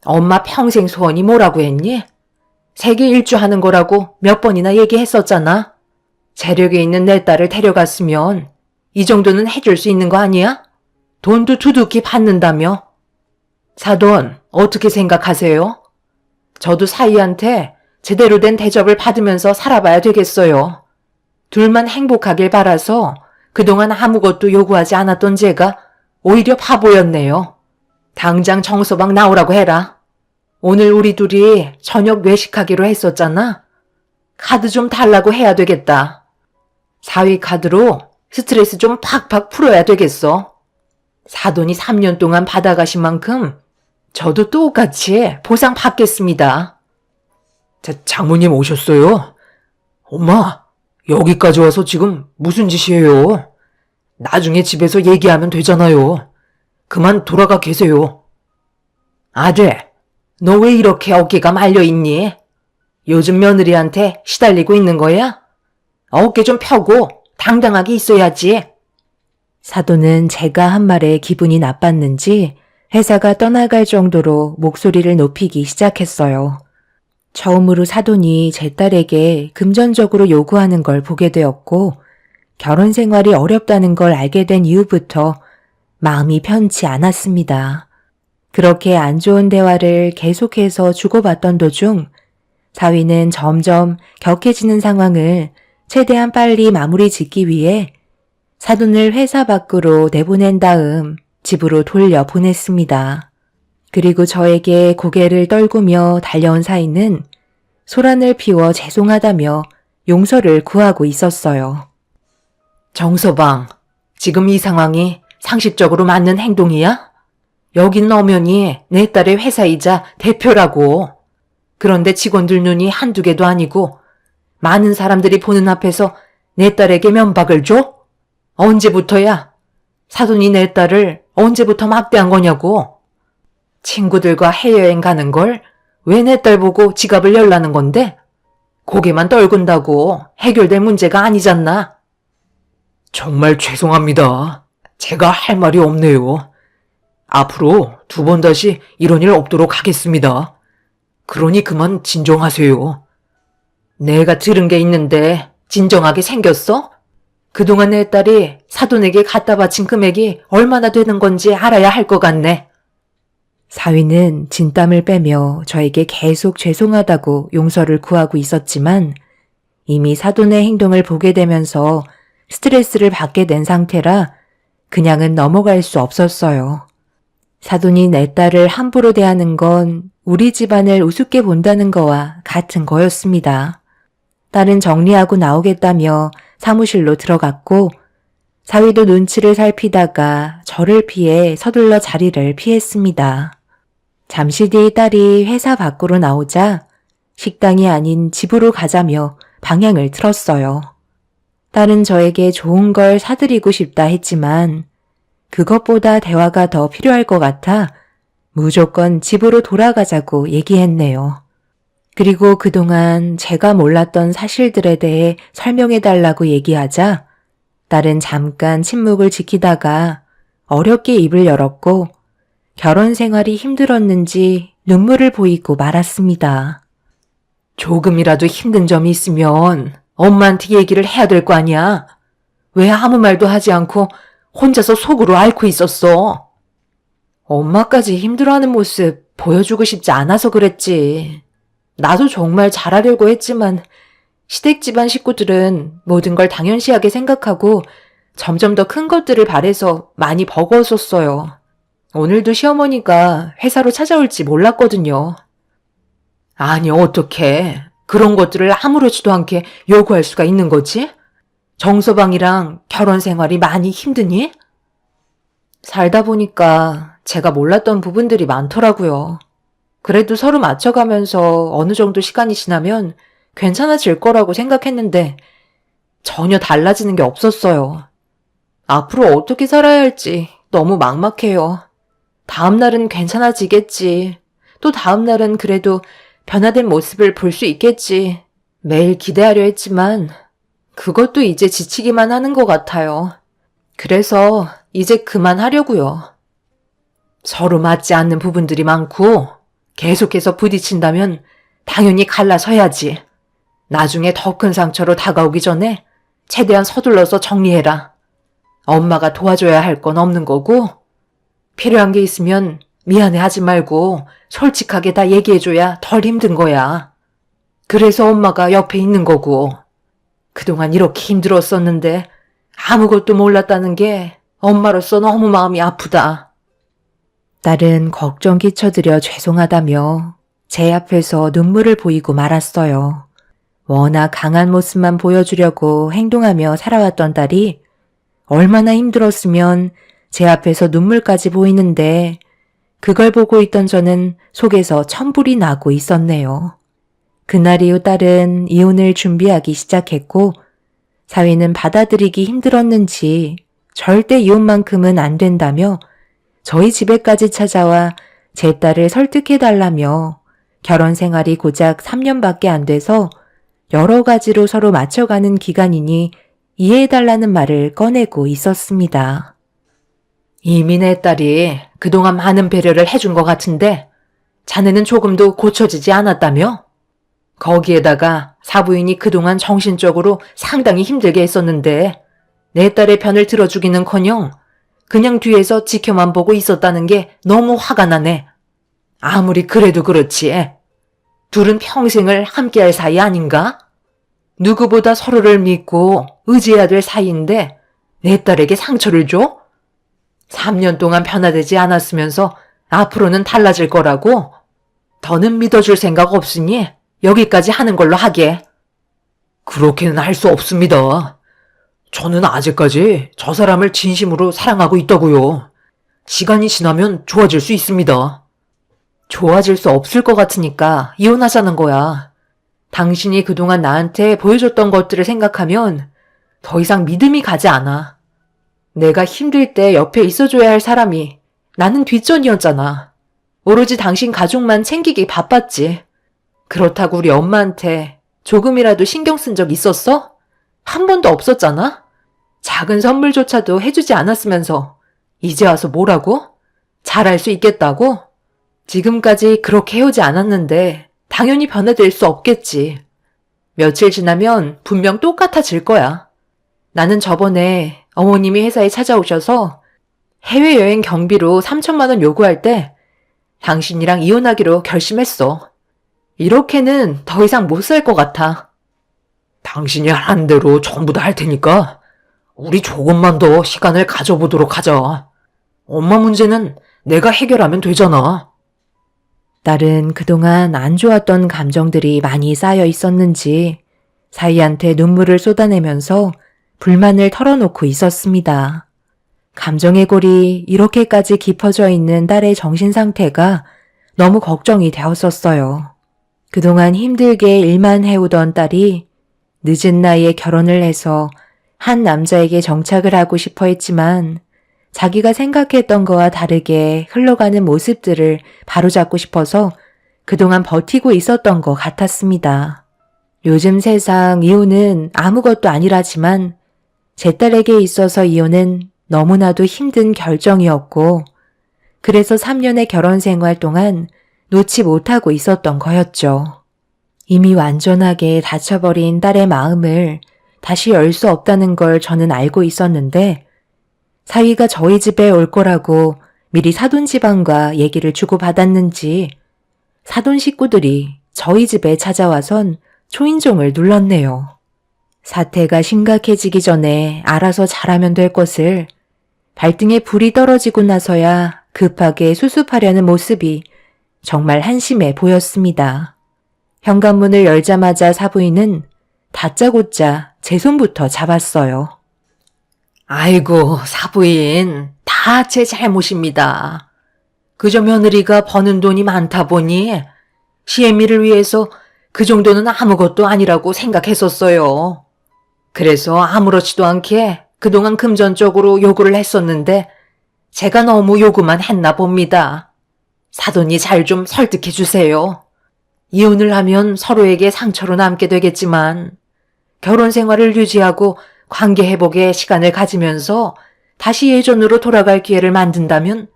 엄마 평생 소원이 뭐라고 했니? 세계 일주 하는 거라고 몇 번이나 얘기했었잖아. 재력에 있는 내 딸을 데려갔으면 이 정도는 해줄 수 있는 거 아니야? 돈도 두둑히 받는다며. 사돈, 어떻게 생각하세요? 저도 사이한테 제대로 된 대접을 받으면서 살아봐야 되겠어요. 둘만 행복하길 바라서 그동안 아무것도 요구하지 않았던 제가 오히려 바보였네요. 당장 정서방 나오라고 해라. 오늘 우리 둘이 저녁 외식하기로 했었잖아. 카드 좀 달라고 해야 되겠다. 사위 카드로 스트레스 좀 팍팍 풀어야 되겠어. 사돈이 3년 동안 받아가신 만큼 저도 똑같이 보상 받겠습니다. 장모님 오셨어요? 엄마, 여기까지 와서 지금 무슨 짓이에요? 나중에 집에서 얘기하면 되잖아요. 그만 돌아가 계세요. 아들, 너 왜 이렇게 어깨가 말려있니? 요즘 며느리한테 시달리고 있는 거야? 어깨 좀 펴고 당당하게 있어야지. 사돈은 제가 한 말에 기분이 나빴는지 회사가 떠나갈 정도로 목소리를 높이기 시작했어요. 처음으로 사돈이 제 딸에게 금전적으로 요구하는 걸 보게 되었고 결혼 생활이 어렵다는 걸 알게 된 이후부터 마음이 편치 않았습니다. 그렇게 안 좋은 대화를 계속해서 주고받던 도중 사위는 점점 격해지는 상황을 최대한 빨리 마무리 짓기 위해 사돈을 회사 밖으로 내보낸 다음 집으로 돌려보냈습니다. 그리고 저에게 고개를 떨구며 달려온 사위는 소란을 피워 죄송하다며 용서를 구하고 있었어요. 정서방, 지금 이 상황이 상식적으로 맞는 행동이야? 여긴 엄연히 내 딸의 회사이자 대표라고. 그런데 직원들 눈이 한두 개도 아니고 많은 사람들이 보는 앞에서 내 딸에게 면박을 줘? 언제부터야? 사돈이 내 딸을 언제부터 막대한 거냐고. 친구들과 해외여행 가는 걸 왜 내 딸 보고 지갑을 열라는 건데? 고개만 떨군다고 해결될 문제가 아니잖나. 정말 죄송합니다. 제가 할 말이 없네요. 앞으로 2번 다시 이런 일 없도록 하겠습니다. 그러니 그만 진정하세요. 내가 들은 게 있는데 진정하게 생겼어? 그동안 내 딸이 사돈에게 갖다 바친 금액이 얼마나 되는 건지 알아야 할 것 같네. 사위는 진땀을 빼며 저에게 계속 죄송하다고 용서를 구하고 있었지만 이미 사돈의 행동을 보게 되면서 스트레스를 받게 된 상태라 그냥은 넘어갈 수 없었어요. 사돈이 내 딸을 함부로 대하는 건 우리 집안을 우습게 본다는 거와 같은 거였습니다. 딸은 정리하고 나오겠다며 사무실로 들어갔고 사위도 눈치를 살피다가 저를 피해 서둘러 자리를 피했습니다. 잠시 뒤 딸이 회사 밖으로 나오자 식당이 아닌 집으로 가자며 방향을 틀었어요. 딸은 저에게 좋은 걸 사드리고 싶다 했지만 그것보다 대화가 더 필요할 것 같아 무조건 집으로 돌아가자고 얘기했네요. 그리고 그동안 제가 몰랐던 사실들에 대해 설명해달라고 얘기하자 딸은 잠깐 침묵을 지키다가 어렵게 입을 열었고 결혼 생활이 힘들었는지 눈물을 보이고 말았습니다. 조금이라도 힘든 점이 있으면 엄마한테 얘기를 해야 될 거 아니야. 왜 아무 말도 하지 않고 혼자서 속으로 앓고 있었어? 엄마까지 힘들어하는 모습 보여주고 싶지 않아서 그랬지. 나도 정말 잘하려고 했지만 시댁 집안 식구들은 모든 걸 당연시하게 생각하고 점점 더 큰 것들을 바래서 많이 버거웠었어요. 오늘도 시어머니가 회사로 찾아올지 몰랐거든요. 아니 어떡해. 그런 것들을 아무렇지도 않게 요구할 수가 있는 거지? 정서방이랑 결혼 생활이 많이 힘드니? 살다 보니까 제가 몰랐던 부분들이 많더라고요. 그래도 서로 맞춰가면서 어느 정도 시간이 지나면 괜찮아질 거라고 생각했는데 전혀 달라지는 게 없었어요. 앞으로 어떻게 살아야 할지 너무 막막해요. 다음 날은 괜찮아지겠지. 또 다음 날은 그래도 변화된 모습을 볼 수 있겠지. 매일 기대하려 했지만 그것도 이제 지치기만 하는 것 같아요. 그래서 이제 그만하려고요. 서로 맞지 않는 부분들이 많고 계속해서 부딪힌다면 당연히 갈라서야지. 나중에 더 큰 상처로 다가오기 전에 최대한 서둘러서 정리해라. 엄마가 도와줘야 할 건 없는 거고 필요한 게 있으면 미안해하지 말고 솔직하게 다 얘기해줘야 덜 힘든 거야. 그래서 엄마가 옆에 있는 거고 그동안 이렇게 힘들었었는데 아무것도 몰랐다는 게 엄마로서 너무 마음이 아프다. 딸은 걱정 끼쳐드려 죄송하다며 제 앞에서 눈물을 보이고 말았어요. 워낙 강한 모습만 보여주려고 행동하며 살아왔던 딸이 얼마나 힘들었으면 제 앞에서 눈물까지 보이는데 그걸 보고 있던 저는 속에서 천불이 나고 있었네요. 그날 이후 딸은 이혼을 준비하기 시작했고 사위는 받아들이기 힘들었는지 절대 이혼만큼은 안 된다며 저희 집에까지 찾아와 제 딸을 설득해달라며 결혼 생활이 고작 3년밖에 안 돼서 여러 가지로 서로 맞춰가는 기간이니 이해해달라는 말을 꺼내고 있었습니다. 이미 내 딸이 그동안 많은 배려를 해준 것 같은데 자네는 조금도 고쳐지지 않았다며? 거기에다가 사부인이 그동안 정신적으로 상당히 힘들게 했었는데 내 딸의 편을 들어주기는커녕 그냥 뒤에서 지켜만 보고 있었다는 게 너무 화가 나네. 아무리 그래도 그렇지. 둘은 평생을 함께할 사이 아닌가? 누구보다 서로를 믿고 의지해야 될 사이인데 내 딸에게 상처를 줘? 3년 동안 변화되지 않았으면서 앞으로는 달라질 거라고? 더는 믿어줄 생각 없으니 여기까지 하는 걸로 하게. 그렇게는 할 수 없습니다. 저는 아직까지 저 사람을 진심으로 사랑하고 있다고요. 시간이 지나면 좋아질 수 있습니다. 좋아질 수 없을 것 같으니까 이혼하자는 거야. 당신이 그동안 나한테 보여줬던 것들을 생각하면 더 이상 믿음이 가지 않아. 내가 힘들 때 옆에 있어줘야 할 사람이 나는 뒷전이었잖아. 오로지 당신 가족만 챙기기 바빴지. 그렇다고 우리 엄마한테 조금이라도 신경 쓴 적 있었어? 한 번도 없었잖아? 작은 선물조차도 해주지 않았으면서 이제 와서 뭐라고? 잘할 수 있겠다고? 지금까지 그렇게 해오지 않았는데 당연히 변화될 수 없겠지. 며칠 지나면 분명 똑같아질 거야. 나는 저번에 어머님이 회사에 찾아오셔서 해외여행 경비로 3천만 원 요구할 때 당신이랑 이혼하기로 결심했어. 이렇게는 더 이상 못 살 것 같아. 당신이 하는 대로 전부 다 할 테니까 우리 조금만 더 시간을 가져보도록 하자. 엄마 문제는 내가 해결하면 되잖아. 딸은 그동안 안 좋았던 감정들이 많이 쌓여 있었는지 사위한테 눈물을 쏟아내면서 불만을 털어놓고 있었습니다. 감정의 골이 이렇게까지 깊어져 있는 딸의 정신 상태가 너무 걱정이 되었었어요. 그동안 힘들게 일만 해오던 딸이 늦은 나이에 결혼을 해서 한 남자에게 정착을 하고 싶어 했지만 자기가 생각했던 거와 다르게 흘러가는 모습들을 바로잡고 싶어서 그동안 버티고 있었던 것 같았습니다. 요즘 세상 이혼은 아무것도 아니라지만 제 딸에게 있어서 이혼은 너무나도 힘든 결정이었고 그래서 3년의 결혼 생활 동안 놓지 못하고 있었던 거였죠. 이미 완전하게 닫혀버린 딸의 마음을 다시 열 수 없다는 걸 저는 알고 있었는데 사위가 저희 집에 올 거라고 미리 사돈 집안과 얘기를 주고받았는지 사돈 식구들이 저희 집에 찾아와선 초인종을 눌렀네요. 사태가 심각해지기 전에 알아서 잘하면 될 것을 발등에 불이 떨어지고 나서야 급하게 수습하려는 모습이 정말 한심해 보였습니다. 현관문을 열자마자 사부인은 다짜고짜 제 손부터 잡았어요. 아이고, 사부인, 다 제 잘못입니다. 그저 며느리가 버는 돈이 많다 보니 시애미를 위해서 그 정도는 아무것도 아니라고 생각했었어요. 그래서 아무렇지도 않게 그동안 금전적으로 요구를 했었는데 제가 너무 요구만 했나 봅니다. 사돈이 잘 좀 설득해 주세요. 이혼을 하면 서로에게 상처로 남게 되겠지만 결혼 생활을 유지하고 관계 회복에 시간을 가지면서 다시 예전으로 돌아갈 기회를 만든다면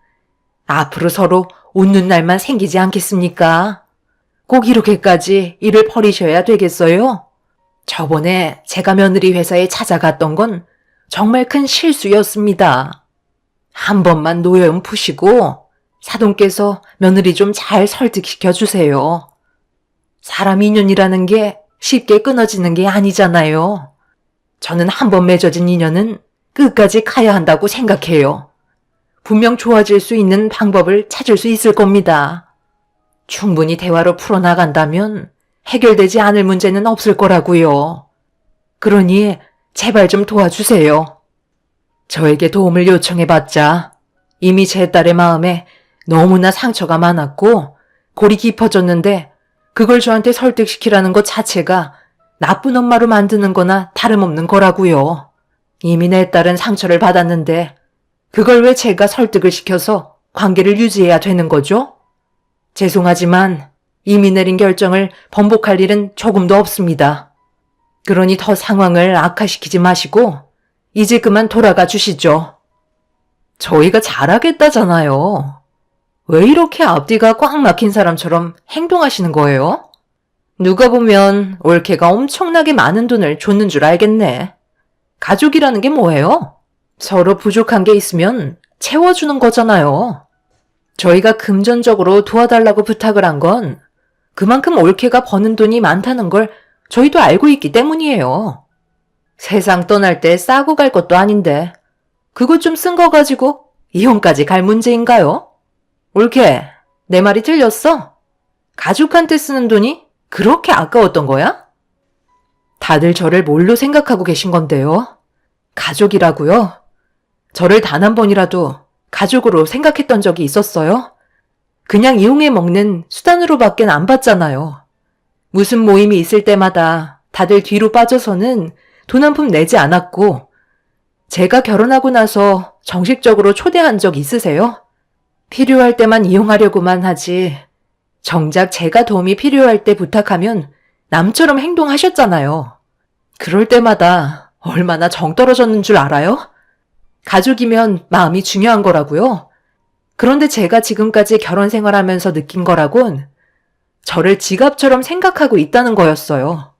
앞으로 서로 웃는 날만 생기지 않겠습니까? 꼭 이렇게까지 일을 벌이셔야 되겠어요? 저번에 제가 며느리 회사에 찾아갔던 건 정말 큰 실수였습니다. 한 번만 노여움 푸시고 사돈께서 며느리 좀 잘 설득시켜 주세요. 사람 인연이라는 게 쉽게 끊어지는 게 아니잖아요. 저는 한 번 맺어진 인연은 끝까지 가야 한다고 생각해요. 분명 좋아질 수 있는 방법을 찾을 수 있을 겁니다. 충분히 대화로 풀어나간다면 해결되지 않을 문제는 없을 거라고요. 그러니 제발 좀 도와주세요. 저에게 도움을 요청해봤자 이미 제 딸의 마음에 너무나 상처가 많았고 골이 깊어졌는데 그걸 저한테 설득시키라는 것 자체가 나쁜 엄마로 만드는 거나 다름없는 거라고요. 이미 내 딸은 상처를 받았는데 그걸 왜 제가 설득을 시켜서 관계를 유지해야 되는 거죠? 죄송하지만 이미 내린 결정을 번복할 일은 조금도 없습니다. 그러니 더 상황을 악화시키지 마시고 이제 그만 돌아가 주시죠. 저희가 잘하겠다잖아요. 왜 이렇게 앞뒤가 꽉 막힌 사람처럼 행동하시는 거예요? 누가 보면 올케가 엄청나게 많은 돈을 줬는 줄 알겠네. 가족이라는 게 뭐예요? 서로 부족한 게 있으면 채워주는 거잖아요. 저희가 금전적으로 도와달라고 부탁을 한 건 그만큼 올케가 버는 돈이 많다는 걸 저희도 알고 있기 때문이에요. 세상 떠날 때 싸고 갈 것도 아닌데 그것 좀 쓴 거 가지고 이혼까지 갈 문제인가요? 올케, 내 말이 틀렸어? 가족한테 쓰는 돈이 그렇게 아까웠던 거야? 다들 저를 뭘로 생각하고 계신 건데요? 가족이라고요? 저를 단 한 번이라도 가족으로 생각했던 적이 있었어요? 그냥 이용해 먹는 수단으로밖엔 안 봤잖아요. 무슨 모임이 있을 때마다 다들 뒤로 빠져서는 돈 한 푼 내지 않았고, 제가 결혼하고 나서 정식적으로 초대한 적 있으세요? 필요할 때만 이용하려고만 하지, 정작 제가 도움이 필요할 때 부탁하면 남처럼 행동하셨잖아요. 그럴 때마다 얼마나 정 떨어졌는 줄 알아요? 가족이면 마음이 중요한 거라고요. 그런데 제가 지금까지 결혼 생활하면서 느낀 거라곤 저를 지갑처럼 생각하고 있다는 거였어요.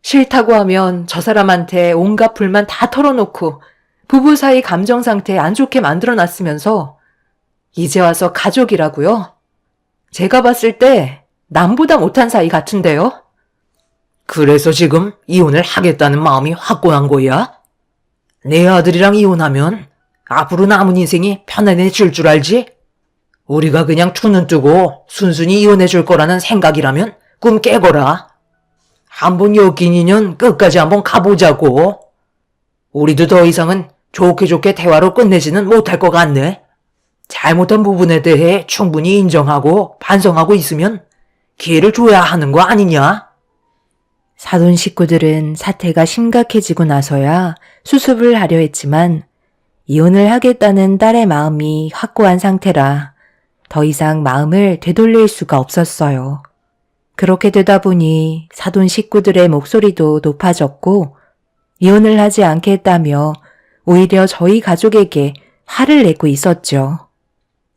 싫다고 하면 저 사람한테 온갖 불만 다 털어놓고 부부 사이 감정 상태 안 좋게 만들어놨으면서 이제 와서 가족이라고요? 제가 봤을 때 남보다 못한 사이 같은데요? 그래서 지금 이혼을 하겠다는 마음이 확고한 거야? 내 아들이랑 이혼하면 앞으로 남은 인생이 편안해질 줄 알지? 우리가 그냥 두 눈 뜨고 순순히 이혼해 줄 거라는 생각이라면 꿈 깨거라. 한번 엮인 인연 끝까지 한번 가보자고. 우리도 더 이상은 좋게 좋게 대화로 끝내지는 못할 것 같네. 잘못한 부분에 대해 충분히 인정하고 반성하고 있으면 기회를 줘야 하는 거 아니냐? 사돈 식구들은 사태가 심각해지고 나서야 수습을 하려 했지만 이혼을 하겠다는 딸의 마음이 확고한 상태라 더 이상 마음을 되돌릴 수가 없었어요. 그렇게 되다 보니 사돈 식구들의 목소리도 높아졌고 이혼을 하지 않겠다며 오히려 저희 가족에게 화를 내고 있었죠.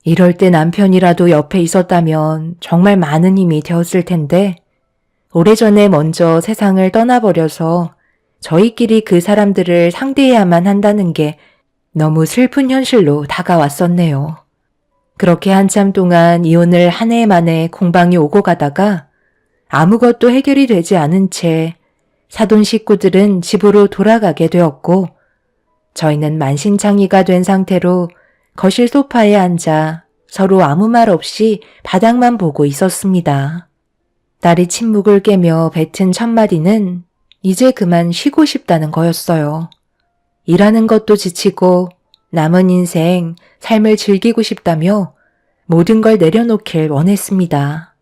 이럴 때 남편이라도 옆에 있었다면 정말 많은 힘이 되었을 텐데 오래전에 먼저 세상을 떠나버려서 저희끼리 그 사람들을 상대해야만 한다는 게 너무 슬픈 현실로 다가왔었네요. 그렇게 한참 동안 이혼을 한 해 만에 공방이 오고 가다가 아무것도 해결이 되지 않은 채 사돈 식구들은 집으로 돌아가게 되었고 저희는 만신창이가 된 상태로 거실 소파에 앉아 서로 아무 말 없이 바닥만 보고 있었습니다. 딸이 침묵을 깨며 뱉은 첫마디는 이제 그만 쉬고 싶다는 거였어요. 일하는 것도 지치고 남은 인생 삶을 즐기고 싶다며 모든 걸 내려놓길 원했습니다.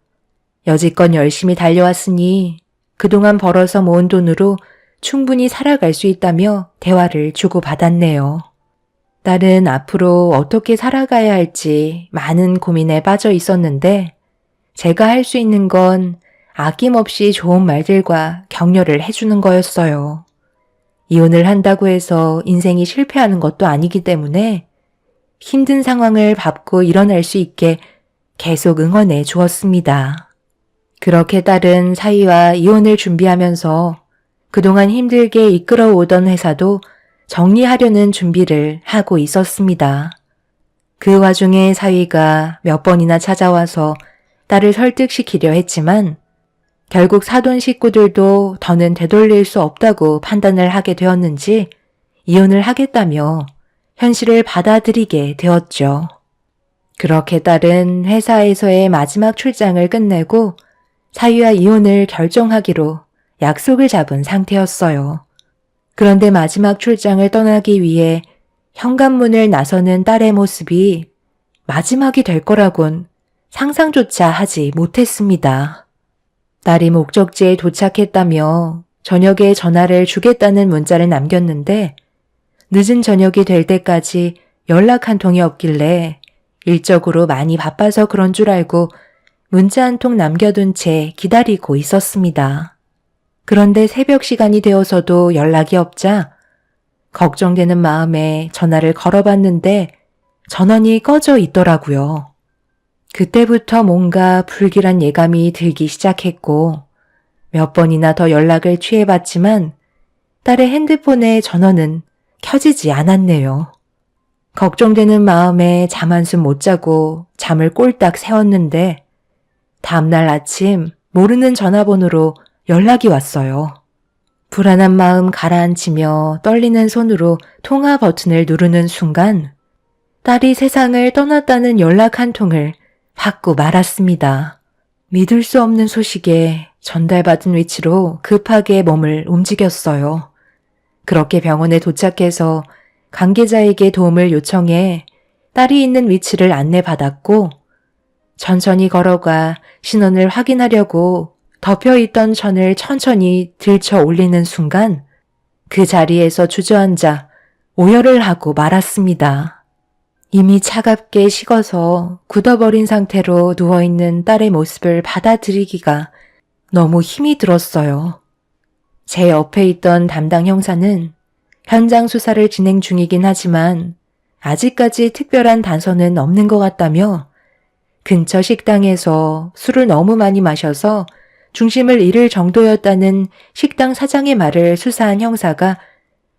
여지껏 열심히 달려왔으니 그동안 벌어서 모은 돈으로 충분히 살아갈 수 있다며 대화를 주고받았네요. 딸은 앞으로 어떻게 살아가야 할지 많은 고민에 빠져 있었는데 제가 할 수 있는 건 아낌없이 좋은 말들과 격려를 해주는 거였어요. 이혼을 한다고 해서 인생이 실패하는 것도 아니기 때문에 힘든 상황을 밟고 일어날 수 있게 계속 응원해 주었습니다. 그렇게 딸은 사위와 이혼을 준비하면서 그동안 힘들게 이끌어오던 회사도 정리하려는 준비를 하고 있었습니다. 그 와중에 사위가 몇 번이나 찾아와서 딸을 설득시키려 했지만 결국 사돈 식구들도 더는 되돌릴 수 없다고 판단을 하게 되었는지 이혼을 하겠다며 현실을 받아들이게 되었죠. 그렇게 딸은 회사에서의 마지막 출장을 끝내고 사위와 이혼을 결정하기로 약속을 잡은 상태였어요. 그런데 마지막 출장을 떠나기 위해 현관문을 나서는 딸의 모습이 마지막이 될 거라곤 상상조차 하지 못했습니다. 딸이 목적지에 도착했다며 저녁에 전화를 주겠다는 문자를 남겼는데 늦은 저녁이 될 때까지 연락 한 통이 없길래 일적으로 많이 바빠서 그런 줄 알고 문자 한 통 남겨둔 채 기다리고 있었습니다. 그런데 새벽 시간이 되어서도 연락이 없자 걱정되는 마음에 전화를 걸어봤는데 전원이 꺼져 있더라고요. 그때부터 뭔가 불길한 예감이 들기 시작했고 몇 번이나 더 연락을 취해봤지만 딸의 핸드폰의 전원은 켜지지 않았네요. 걱정되는 마음에 잠 한숨 못 자고 잠을 꼴딱 새웠는데 다음날 아침 모르는 전화번호로 연락이 왔어요. 불안한 마음 가라앉히며 떨리는 손으로 통화 버튼을 누르는 순간 딸이 세상을 떠났다는 연락 한 통을 받고 말았습니다. 믿을 수 없는 소식에 전달받은 위치로 급하게 몸을 움직였어요. 그렇게 병원에 도착해서 관계자에게 도움을 요청해 딸이 있는 위치를 안내받았고 천천히 걸어가 신원을 확인하려고 덮여있던 천을 천천히 들쳐 올리는 순간 그 자리에서 주저앉아 오열을 하고 말았습니다. 이미 차갑게 식어서 굳어버린 상태로 누워있는 딸의 모습을 받아들이기가 너무 힘이 들었어요. 제 옆에 있던 담당 형사는 현장 수사를 진행 중이긴 하지만 아직까지 특별한 단서는 없는 것 같다며 근처 식당에서 술을 너무 많이 마셔서 중심을 잃을 정도였다는 식당 사장의 말을 수사한 형사가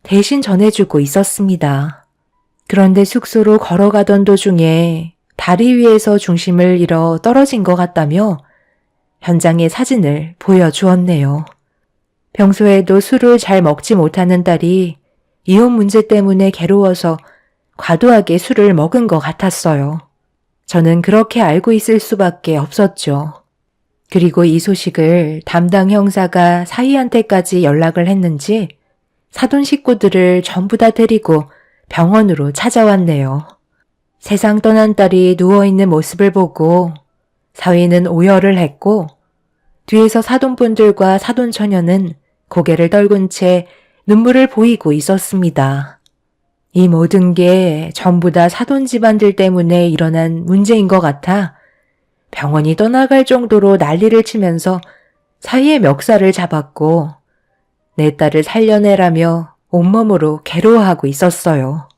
대신 전해주고 있었습니다. 그런데 숙소로 걸어가던 도중에 다리 위에서 중심을 잃어 떨어진 것 같다며 현장의 사진을 보여주었네요. 평소에도 술을 잘 먹지 못하는 딸이 이혼 문제 때문에 괴로워서 과도하게 술을 먹은 것 같았어요. 저는 그렇게 알고 있을 수밖에 없었죠. 그리고 이 소식을 담당 형사가 사위한테까지 연락을 했는지 사돈 식구들을 전부 다 데리고 병원으로 찾아왔네요. 세상 떠난 딸이 누워있는 모습을 보고 사위는 오열을 했고 뒤에서 사돈분들과 사돈처녀는 고개를 떨군 채 눈물을 보이고 있었습니다. 이 모든 게 전부 다 사돈 집안들 때문에 일어난 문제인 것 같아 병원이 떠나갈 정도로 난리를 치면서 사위의 멱살을 잡았고 내 딸을 살려내라며 온몸으로 괴로워하고 있었어요.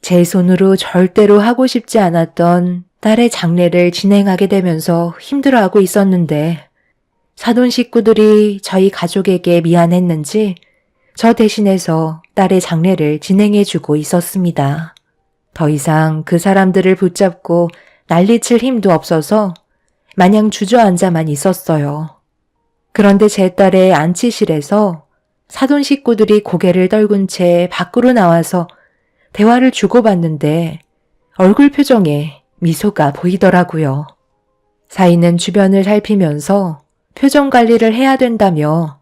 제 손으로 절대로 하고 싶지 않았던 딸의 장례를 진행하게 되면서 힘들어하고 있었는데 사돈 식구들이 저희 가족에게 미안했는지 저 대신해서 딸의 장례를 진행해주고 있었습니다. 더 이상 그 사람들을 붙잡고 난리칠 힘도 없어서 마냥 주저앉아만 있었어요. 그런데 제 딸의 안치실에서 사돈 식구들이 고개를 떨군 채 밖으로 나와서 대화를 주고받는데 얼굴 표정에 미소가 보이더라고요. 사위는 주변을 살피면서 표정 관리를 해야 된다며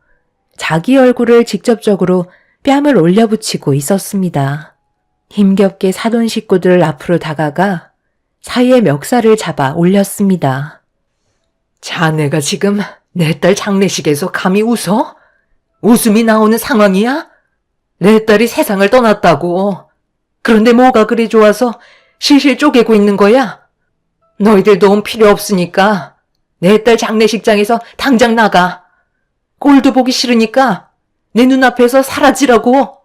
자기 얼굴을 직접적으로 뺨을 올려붙이고 있었습니다. 힘겹게 사돈 식구들 앞으로 다가가 사위의 멱살을 잡아 올렸습니다. 자네가 지금 내 딸 장례식에서 감히 웃어? 웃음이 나오는 상황이야? 내 딸이 세상을 떠났다고. 그런데 뭐가 그리 좋아서 실실 쪼개고 있는 거야? 너희들 도움 필요 없으니까 내 딸 장례식장에서 당장 나가. 꼴도 보기 싫으니까 내 눈앞에서 사라지라고.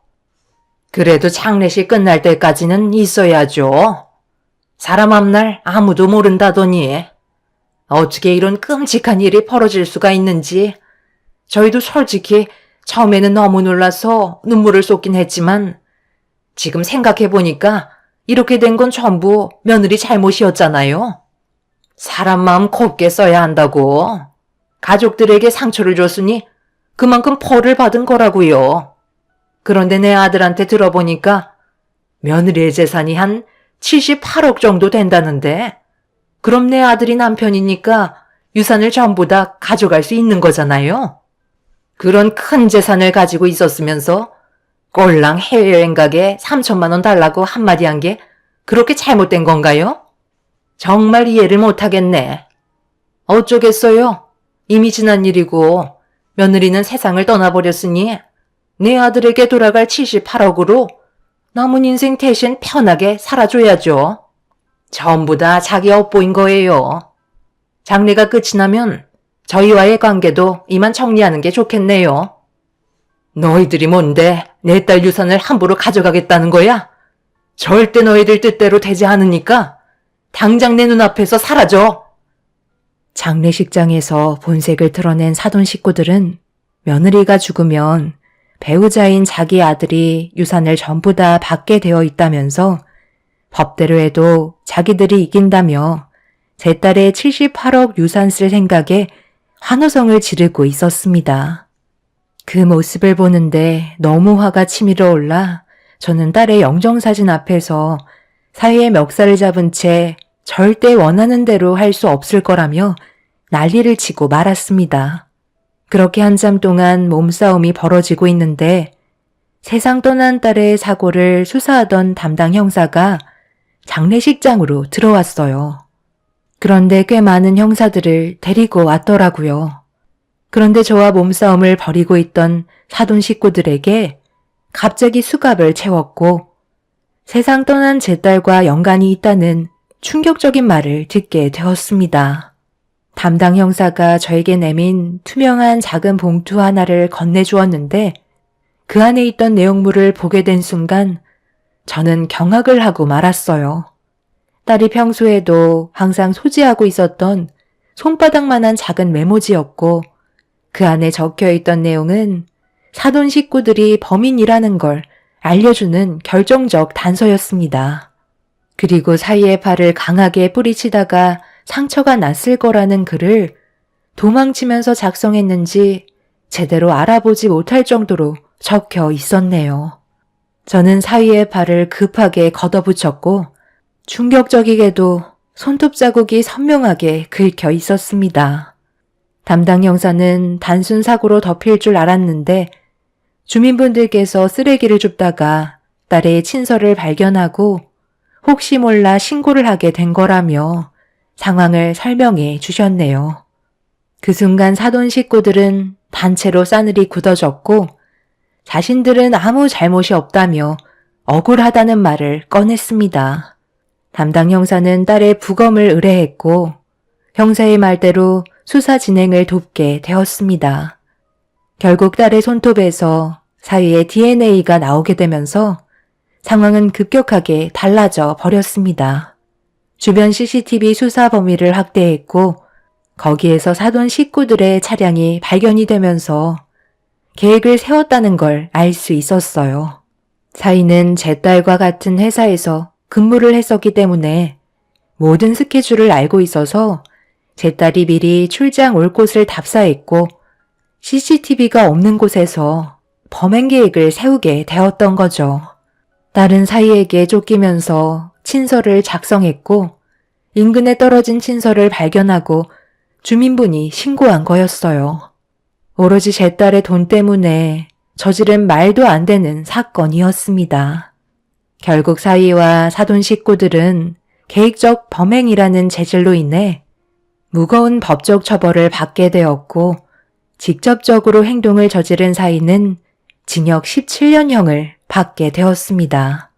그래도 장례식 끝날 때까지는 있어야죠. 사람 앞날 아무도 모른다더니 어떻게 이런 끔찍한 일이 벌어질 수가 있는지 저희도 솔직히 처음에는 너무 놀라서 눈물을 쏟긴 했지만 지금 생각해보니까 이렇게 된 건 전부 며느리 잘못이었잖아요. 사람 마음 곱게 써야 한다고. 가족들에게 상처를 줬으니 그만큼 벌을 받은 거라고요. 그런데 내 아들한테 들어보니까 며느리의 재산이 한 78억 정도 된다는데 그럼 내 아들이 남편이니까 유산을 전부 다 가져갈 수 있는 거잖아요. 그런 큰 재산을 가지고 있었으면서 꼴랑 해외여행 가게 3천만 원 달라고 한마디 한 게 그렇게 잘못된 건가요? 정말 이해를 못하겠네. 어쩌겠어요. 이미 지난 일이고 며느리는 세상을 떠나버렸으니 내 아들에게 돌아갈 78억으로 남은 인생 대신 편하게 살아줘야죠. 전부 다 자기 업보인 거예요. 장례가 끝이 나면 저희와의 관계도 이만 정리하는 게 좋겠네요. 너희들이 뭔데 내 딸 유산을 함부로 가져가겠다는 거야? 절대 너희들 뜻대로 되지 않으니까 당장 내 눈앞에서 사라져. 장례식장에서 본색을 드러낸 사돈 식구들은 며느리가 죽으면 배우자인 자기 아들이 유산을 전부 다 받게 되어 있다면서 법대로 해도 자기들이 이긴다며 제 딸의 78억 유산 쓸 생각에 환호성을 지르고 있었습니다. 그 모습을 보는데 너무 화가 치밀어 올라 저는 딸의 영정사진 앞에서 사위의 멱살을 잡은 채 절대 원하는 대로 할 수 없을 거라며 난리를 치고 말았습니다. 그렇게 한참 동안 몸싸움이 벌어지고 있는데 세상 떠난 딸의 사고를 수사하던 담당 형사가 장례식장으로 들어왔어요. 그런데 꽤 많은 형사들을 데리고 왔더라고요. 그런데 저와 몸싸움을 벌이고 있던 사돈 식구들에게 갑자기 수갑을 채웠고 세상 떠난 제 딸과 연관이 있다는 충격적인 말을 듣게 되었습니다. 담당 형사가 저에게 내민 투명한 작은 봉투 하나를 건네주었는데 그 안에 있던 내용물을 보게 된 순간 저는 경악을 하고 말았어요. 딸이 평소에도 항상 소지하고 있었던 손바닥만한 작은 메모지였고 그 안에 적혀있던 내용은 사돈 식구들이 범인이라는 걸 알려주는 결정적 단서였습니다. 그리고 사위의 팔을 강하게 뿌리치다가 상처가 났을 거라는 글을 도망치면서 작성했는지 제대로 알아보지 못할 정도로 적혀 있었네요. 저는 사위의 팔을 급하게 걷어붙였고 충격적이게도 손톱 자국이 선명하게 긁혀 있었습니다. 담당 형사는 단순 사고로 덮일 줄 알았는데 주민분들께서 쓰레기를 줍다가 딸의 친서를 발견하고 혹시 몰라 신고를 하게 된 거라며 상황을 설명해 주셨네요. 그 순간 사돈 식구들은 단체로 싸늘히 굳어졌고 자신들은 아무 잘못이 없다며 억울하다는 말을 꺼냈습니다. 담당 형사는 딸의 부검을 의뢰했고 형사의 말대로 수사 진행을 돕게 되었습니다. 결국 딸의 손톱에서 사위의 DNA가 나오게 되면서 상황은 급격하게 달라져 버렸습니다. 주변 CCTV 수사 범위를 확대했고 거기에서 사돈 식구들의 차량이 발견이 되면서 계획을 세웠다는 걸 알 수 있었어요. 사위는 제 딸과 같은 회사에서 근무를 했었기 때문에 모든 스케줄을 알고 있어서 제 딸이 미리 출장 올 곳을 답사했고 CCTV가 없는 곳에서 범행 계획을 세우게 되었던 거죠. 딸은 사위에게 쫓기면서 친서를 작성했고 인근에 떨어진 친서를 발견하고 주민분이 신고한 거였어요. 오로지 제 딸의 돈 때문에 저지른 말도 안 되는 사건이었습니다. 결국 사위와 사돈 식구들은 계획적 범행이라는 죄질로 인해 무거운 법적 처벌을 받게 되었고 직접적으로 행동을 저지른 사위는 징역 17년형을 받게 되었습니다.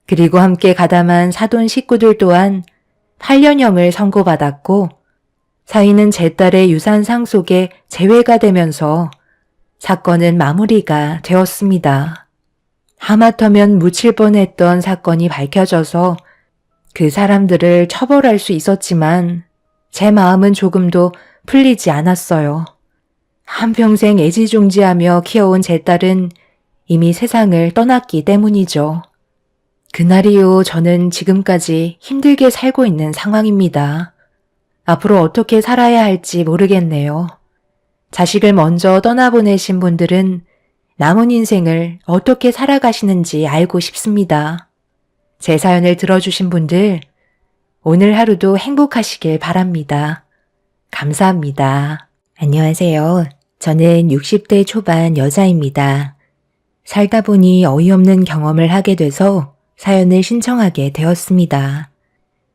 그리고 함께 가담한 사돈 식구들 또한 8년형을 선고받았고 사위는 제 딸의 유산 상속에 제외가 되면서 사건은 마무리가 되었습니다. 하마터면 묻힐 뻔했던 사건이 밝혀져서 그 사람들을 처벌할 수 있었지만 제 마음은 조금도 풀리지 않았어요. 한평생 애지중지하며 키워온 제 딸은 이미 세상을 떠났기 때문이죠. 그날 이후 저는 지금까지 힘들게 살고 있는 상황입니다. 앞으로 어떻게 살아야 할지 모르겠네요. 자식을 먼저 떠나보내신 분들은 남은 인생을 어떻게 살아가시는지 알고 싶습니다. 제 사연을 들어주신 분들, 오늘 하루도 행복하시길 바랍니다. 감사합니다. 안녕하세요. 저는 60대 초반 여자입니다. 살다 보니 어이없는 경험을 하게 돼서 사연을 신청하게 되었습니다.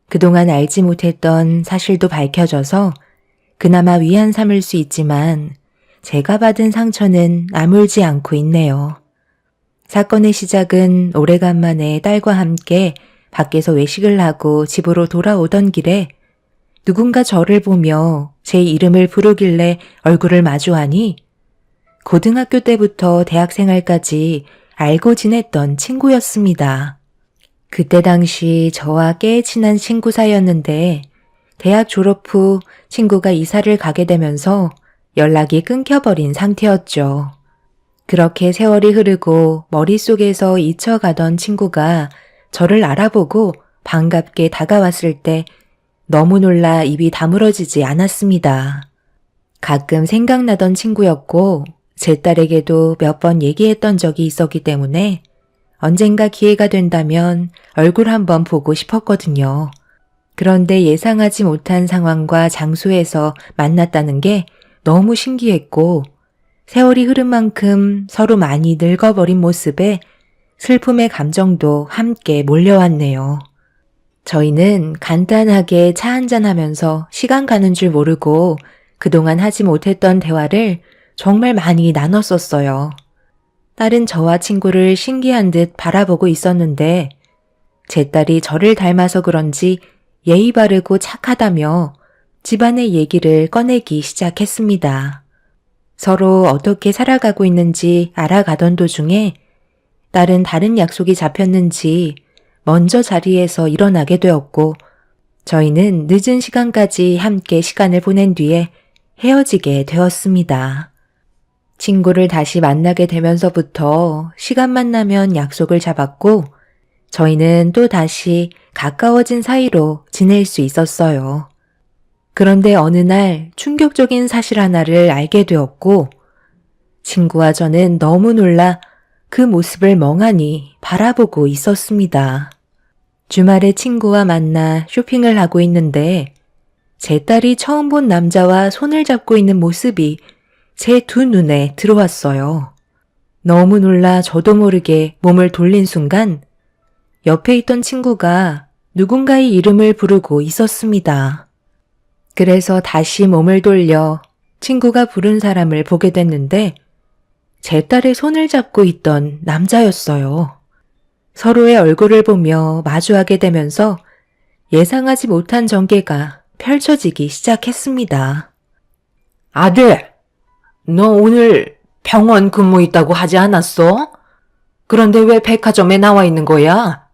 그동안 알지 못했던 사실도 밝혀져서 그나마 위안 삼을 수 있지만 제가 받은 상처는 아물지 않고 있네요. 사건의 시작은 오래간만에 딸과 함께 밖에서 외식을 하고 집으로 돌아오던 길에 누군가 저를 보며 제 이름을 부르길래 얼굴을 마주하니 고등학교 때부터 대학 생활까지 알고 지냈던 친구였습니다. 그때 당시 저와 꽤 친한 친구 사이였는데 대학 졸업 후 친구가 이사를 가게 되면서 연락이 끊겨버린 상태였죠. 그렇게 세월이 흐르고 머릿속에서 잊혀가던 친구가 저를 알아보고 반갑게 다가왔을 때 너무 놀라 입이 다물어지지 않았습니다. 가끔 생각나던 친구였고 제 딸에게도 몇 번 얘기했던 적이 있었기 때문에 언젠가 기회가 된다면 얼굴 한번 보고 싶었거든요. 그런데 예상하지 못한 상황과 장소에서 만났다는 게 너무 신기했고, 세월이 흐른 만큼 서로 많이 늙어버린 모습에 슬픔의 감정도 함께 몰려왔네요. 저희는 간단하게 차 한잔 하면서 시간 가는 줄 모르고 그동안 하지 못했던 대화를 정말 많이 나눴었어요. 딸은 저와 친구를 신기한 듯 바라보고 있었는데 제 딸이 저를 닮아서 그런지 예의 바르고 착하다며 집안의 얘기를 꺼내기 시작했습니다. 서로 어떻게 살아가고 있는지 알아가던 도중에 딸은 다른 약속이 잡혔는지 먼저 자리에서 일어나게 되었고 저희는 늦은 시간까지 함께 시간을 보낸 뒤에 헤어지게 되었습니다. 친구를 다시 만나게 되면서부터 시간만 나면 약속을 잡았고 저희는 또 다시 가까워진 사이로 지낼 수 있었어요. 그런데 어느 날 충격적인 사실 하나를 알게 되었고 친구와 저는 너무 놀라 그 모습을 멍하니 바라보고 있었습니다. 주말에 친구와 만나 쇼핑을 하고 있는데 제 딸이 처음 본 남자와 손을 잡고 있는 모습이 제 두 눈에 들어왔어요. 너무 놀라 저도 모르게 몸을 돌린 순간 옆에 있던 친구가 누군가의 이름을 부르고 있었습니다. 그래서 다시 몸을 돌려 친구가 부른 사람을 보게 됐는데 제 딸의 손을 잡고 있던 남자였어요. 서로의 얼굴을 보며 마주하게 되면서 예상하지 못한 전개가 펼쳐지기 시작했습니다. 아들, 너 오늘 병원 근무 있다고 하지 않았어? 그런데 왜 백화점에 나와 있는 거야?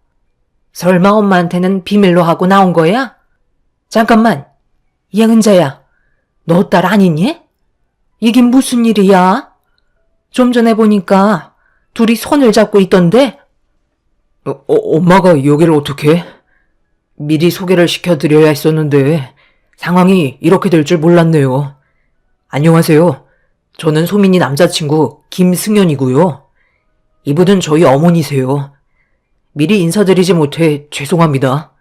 설마 엄마한테는 비밀로 하고 나온 거야? 잠깐만, 예은자야, 너 딸 아니니? 이게 무슨 일이야? 좀 전에 보니까 둘이 손을 잡고 있던데? 엄마가 여기를 어떻게? 미리 소개를 시켜드려야 했었는데 상황이 이렇게 될 줄 몰랐네요. 안녕하세요. 저는 소민이 남자친구 김승현이고요. 이분은 저희 어머니세요. 미리 인사드리지 못해 죄송합니다.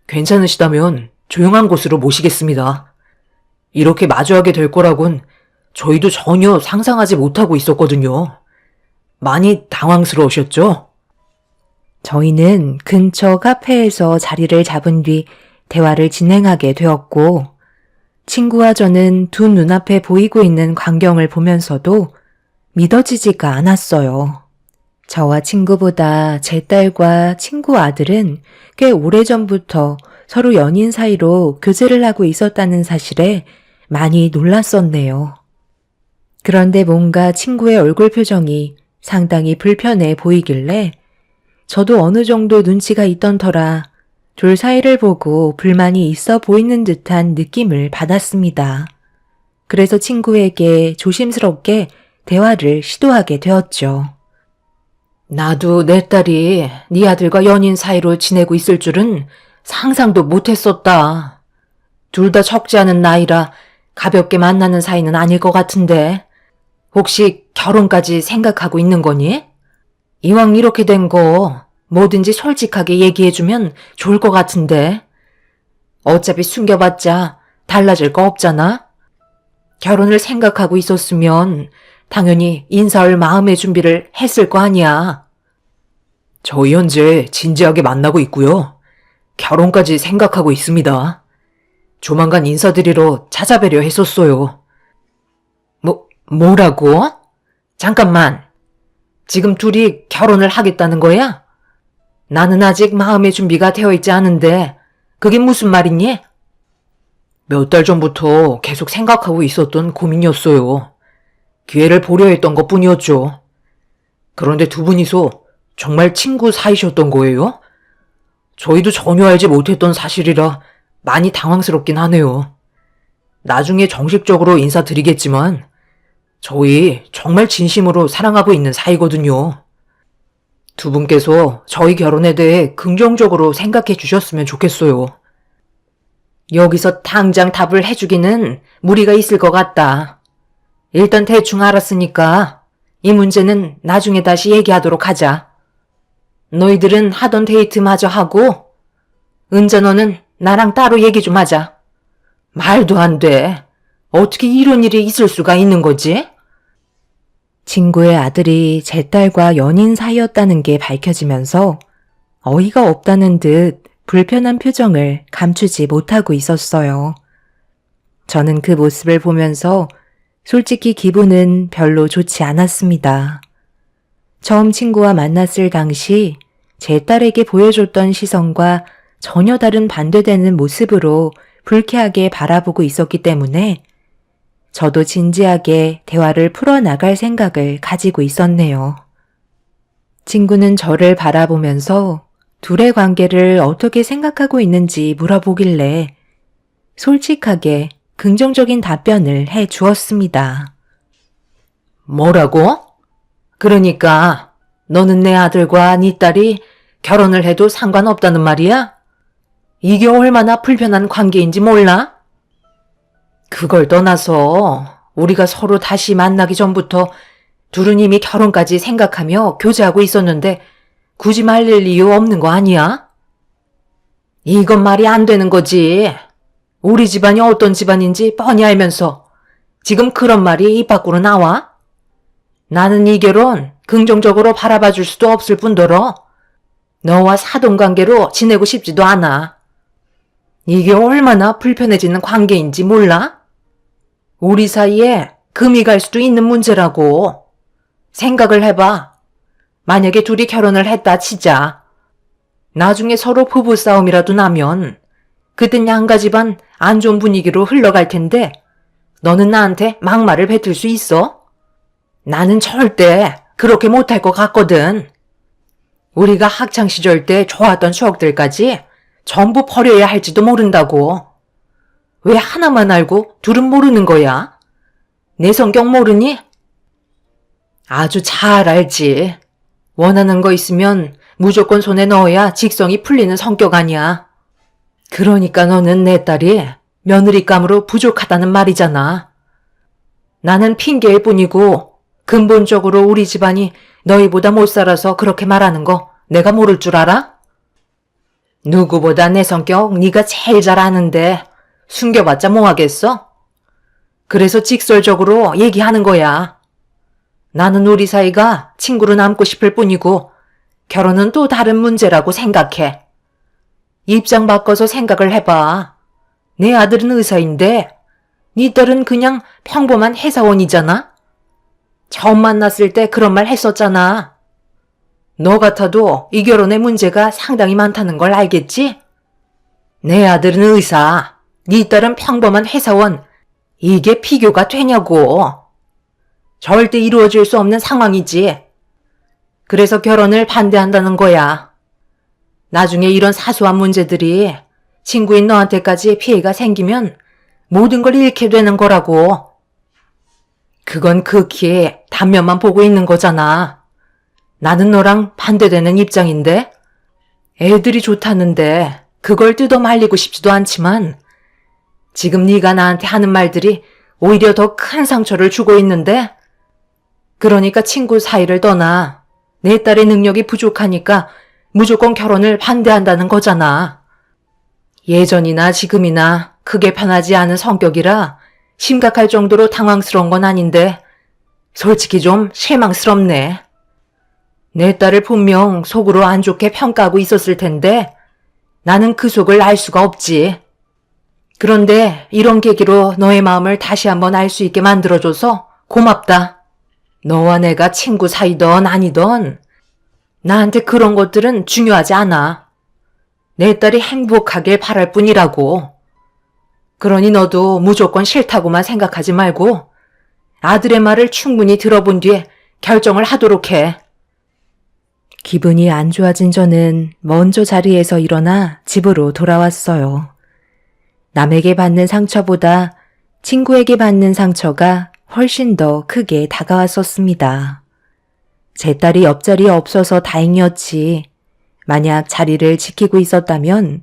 괜찮으시다면 조용한 곳으로 모시겠습니다. 이렇게 마주하게 될 거라곤 저희도 전혀 상상하지 못하고 있었거든요. 많이 당황스러우셨죠? 저희는 근처 카페에서 자리를 잡은 뒤 대화를 진행하게 되었고 친구와 저는 두 눈앞에 보이고 있는 광경을 보면서도 믿어지지가 않았어요. 저와 친구보다 제 딸과 친구 아들은 꽤 오래전부터 서로 연인 사이로 교제를 하고 있었다는 사실에 많이 놀랐었네요. 그런데 뭔가 친구의 얼굴 표정이 상당히 불편해 보이길래 저도 어느 정도 눈치가 있던 터라 둘 사이를 보고 불만이 있어 보이는 듯한 느낌을 받았습니다. 그래서 친구에게 조심스럽게 대화를 시도하게 되었죠. 나도 내 딸이 네 아들과 연인 사이로 지내고 있을 줄은 상상도 못했었다. 둘 다 적지 않은 나이라 가볍게 만나는 사이는 아닐 것 같은데 혹시 결혼까지 생각하고 있는 거니? 이왕 이렇게 된 거 뭐든지 솔직하게 얘기해주면 좋을 것 같은데 어차피 숨겨봤자 달라질 거 없잖아? 결혼을 생각하고 있었으면 당연히 인사할 마음의 준비를 했을 거 아니야. 저희 현재 진지하게 만나고 있고요. 결혼까지 생각하고 있습니다. 조만간 인사드리러 찾아뵈려 했었어요. 뭐라고? 잠깐만. 지금 둘이 결혼을 하겠다는 거야? 나는 아직 마음의 준비가 되어 있지 않은데 그게 무슨 말이니? 몇 달 전부터 계속 생각하고 있었던 고민이었어요. 기회를 보려 했던 것 뿐이었죠. 그런데 두 분이서 정말 친구 사이셨던 거예요? 저희도 전혀 알지 못했던 사실이라 많이 당황스럽긴 하네요. 나중에 정식적으로 인사드리겠지만 저희 정말 진심으로 사랑하고 있는 사이거든요. 두 분께서 저희 결혼에 대해 긍정적으로 생각해 주셨으면 좋겠어요. 여기서 당장 답을 해주기는 무리가 있을 것 같다. 일단 대충 알았으니까 이 문제는 나중에 다시 얘기하도록 하자. 너희들은 하던 데이트 마저 하고, 은자 너는 나랑 따로 얘기 좀 하자. 말도 안 돼. 어떻게 이런 일이 있을 수가 있는 거지? 친구의 아들이 제 딸과 연인 사이였다는 게 밝혀지면서 어이가 없다는 듯 불편한 표정을 감추지 못하고 있었어요. 저는 그 모습을 보면서 솔직히 기분은 별로 좋지 않았습니다. 처음 친구와 만났을 당시 제 딸에게 보여줬던 시선과 전혀 다른 반대되는 모습으로 불쾌하게 바라보고 있었기 때문에 저도 진지하게 대화를 풀어나갈 생각을 가지고 있었네요. 친구는 저를 바라보면서 둘의 관계를 어떻게 생각하고 있는지 물어보길래 솔직하게 긍정적인 답변을 해 주었습니다. 뭐라고? 그러니까 너는 내 아들과 네 딸이 결혼을 해도 상관없다는 말이야? 이게 얼마나 불편한 관계인지 몰라? 그걸 떠나서 우리가 서로 다시 만나기 전부터 둘은 이미 결혼까지 생각하며 교제하고 있었는데 굳이 말릴 이유 없는 거 아니야? 이건 말이 안 되는 거지. 우리 집안이 어떤 집안인지 뻔히 알면서 지금 그런 말이 입 밖으로 나와? 나는 이 결혼 긍정적으로 바라봐 줄 수도 없을 뿐더러 너와 사돈관계로 지내고 싶지도 않아. 이게 얼마나 불편해지는 관계인지 몰라? 우리 사이에 금이 갈 수도 있는 문제라고. 생각을 해봐. 만약에 둘이 결혼을 했다 치자. 나중에 서로 부부싸움이라도 나면 그땐 양가 집안 안 좋은 분위기로 흘러갈 텐데 너는 나한테 막말을 뱉을 수 있어? 나는 절대 그렇게 못할 것 같거든. 우리가 학창시절 때 좋았던 추억들까지 전부 버려야 할지도 모른다고. 왜 하나만 알고 둘은 모르는 거야? 내 성격 모르니? 아주 잘 알지. 원하는 거 있으면 무조건 손에 넣어야 직성이 풀리는 성격 아니야. 그러니까 너는 내 딸이 며느리감으로 부족하다는 말이잖아. 나는 핑계일 뿐이고 근본적으로 우리 집안이 너희보다 못 살아서 그렇게 말하는 거 내가 모를 줄 알아? 누구보다 내 성격 네가 제일 잘 아는데 숨겨봤자 뭐하겠어? 그래서 직설적으로 얘기하는 거야. 나는 우리 사이가 친구로 남고 싶을 뿐이고 결혼은 또 다른 문제라고 생각해. 입장 바꿔서 생각을 해봐. 내 아들은 의사인데 네 딸은 그냥 평범한 회사원이잖아? 처음 만났을 때 그런 말 했었잖아. 너 같아도 이 결혼의 문제가 상당히 많다는 걸 알겠지? 내 아들은 의사, 네 딸은 평범한 회사원. 이게 비교가 되냐고. 절대 이루어질 수 없는 상황이지. 그래서 결혼을 반대한다는 거야. 나중에 이런 사소한 문제들이 친구인 너한테까지 피해가 생기면 모든 걸 잃게 되는 거라고. 그건 극히 단면만 보고 있는 거잖아. 나는 너랑 반대되는 입장인데 애들이 좋다는데 그걸 뜯어 말리고 싶지도 않지만 지금 네가 나한테 하는 말들이 오히려 더 큰 상처를 주고 있는데 그러니까 친구 사이를 떠나 내 딸의 능력이 부족하니까 무조건 결혼을 반대한다는 거잖아. 예전이나 지금이나 크게 변하지 않은 성격이라 심각할 정도로 당황스러운 건 아닌데 솔직히 좀 실망스럽네. 내 딸을 분명 속으로 안 좋게 평가하고 있었을 텐데 나는 그 속을 알 수가 없지. 그런데 이런 계기로 너의 마음을 다시 한번 알 수 있게 만들어줘서 고맙다. 너와 내가 친구 사이던 아니던 나한테 그런 것들은 중요하지 않아. 내 딸이 행복하길 바랄 뿐이라고. 그러니 너도 무조건 싫다고만 생각하지 말고 아들의 말을 충분히 들어본 뒤에 결정을 하도록 해. 기분이 안 좋아진 저는 먼저 자리에서 일어나 집으로 돌아왔어요. 남에게 받는 상처보다 친구에게 받는 상처가 훨씬 더 크게 다가왔었습니다. 제 딸이 옆자리에 없어서 다행이었지. 만약 자리를 지키고 있었다면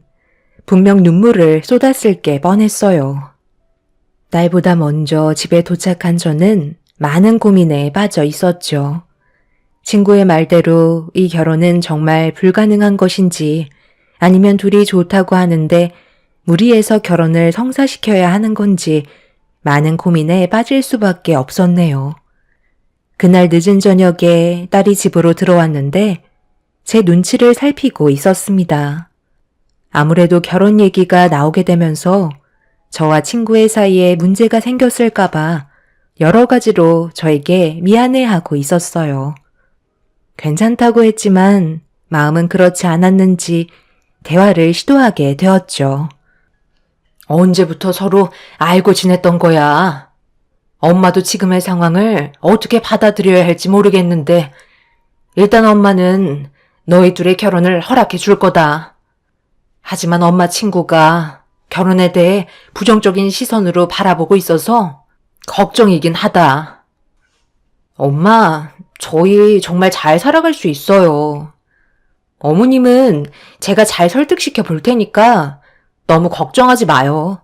분명 눈물을 쏟았을 게 뻔했어요. 딸보다 먼저 집에 도착한 저는 많은 고민에 빠져 있었죠. 친구의 말대로 이 결혼은 정말 불가능한 것인지 아니면 둘이 좋다고 하는데 무리해서 결혼을 성사시켜야 하는 건지 많은 고민에 빠질 수밖에 없었네요. 그날 늦은 저녁에 딸이 집으로 들어왔는데 제 눈치를 살피고 있었습니다. 아무래도 결혼 얘기가 나오게 되면서 저와 친구의 사이에 문제가 생겼을까봐 여러 가지로 저에게 미안해하고 있었어요. 괜찮다고 했지만 마음은 그렇지 않았는지 대화를 시도하게 되었죠. 언제부터 서로 알고 지냈던 거야? 엄마도 지금의 상황을 어떻게 받아들여야 할지 모르겠는데 일단 엄마는 너희 둘의 결혼을 허락해 줄 거다. 하지만 엄마 친구가 결혼에 대해 부정적인 시선으로 바라보고 있어서 걱정이긴 하다. 엄마, 저희 정말 잘 살아갈 수 있어요. 어머님은 제가 잘 설득시켜 볼 테니까 너무 걱정하지 마요.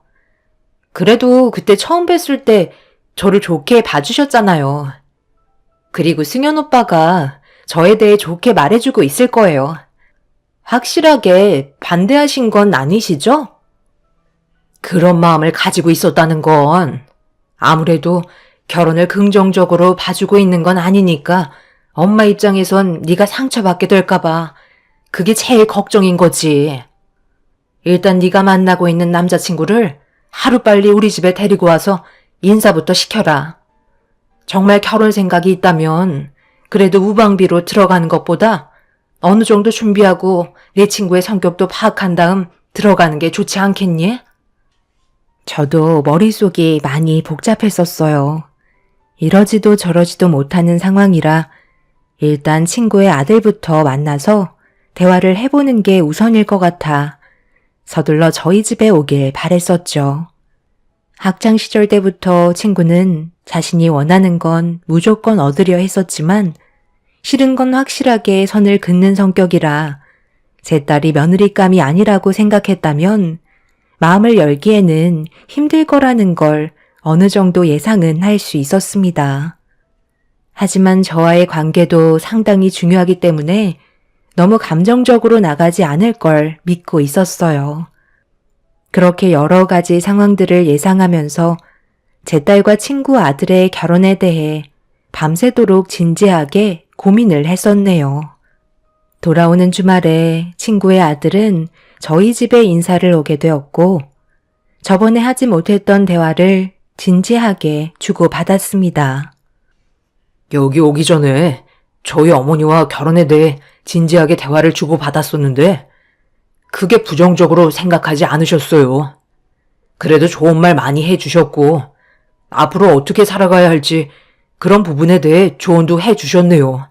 그래도 그때 처음 뵀을 때 저를 좋게 봐주셨잖아요. 그리고 승현 오빠가 저에 대해 좋게 말해주고 있을 거예요. 확실하게 반대하신 건 아니시죠? 그런 마음을 가지고 있었다는 건 아무래도 결혼을 긍정적으로 봐주고 있는 건 아니니까 엄마 입장에선 네가 상처받게 될까봐 그게 제일 걱정인 거지. 일단 네가 만나고 있는 남자친구를 하루빨리 우리 집에 데리고 와서 인사부터 시켜라. 정말 결혼 생각이 있다면 그래도 무방비로 들어가는 것보다 어느 정도 준비하고 내 친구의 성격도 파악한 다음 들어가는 게 좋지 않겠니? 저도 머릿속이 많이 복잡했었어요. 이러지도 저러지도 못하는 상황이라 일단 친구의 아들부터 만나서 대화를 해보는 게 우선일 것 같아 서둘러 저희 집에 오길 바랬었죠. 학창 시절 때부터 친구는 자신이 원하는 건 무조건 얻으려 했었지만 싫은 건 확실하게 선을 긋는 성격이라 제 딸이 며느리감이 아니라고 생각했다면 마음을 열기에는 힘들 거라는 걸 어느 정도 예상은 할 수 있었습니다. 하지만 저와의 관계도 상당히 중요하기 때문에 너무 감정적으로 나가지 않을 걸 믿고 있었어요. 그렇게 여러 가지 상황들을 예상하면서 제 딸과 친구 아들의 결혼에 대해 밤새도록 진지하게 고민을 했었네요. 돌아오는 주말에 친구의 아들은 저희 집에 인사를 오게 되었고 저번에 하지 못했던 대화를 진지하게 주고받았습니다. 여기 오기 전에 저희 어머니와 결혼에 대해 진지하게 대화를 주고받았었는데 그게 부정적으로 생각하지 않으셨어요. 그래도 좋은 말 많이 해주셨고 앞으로 어떻게 살아가야 할지 그런 부분에 대해 조언도 해주셨네요.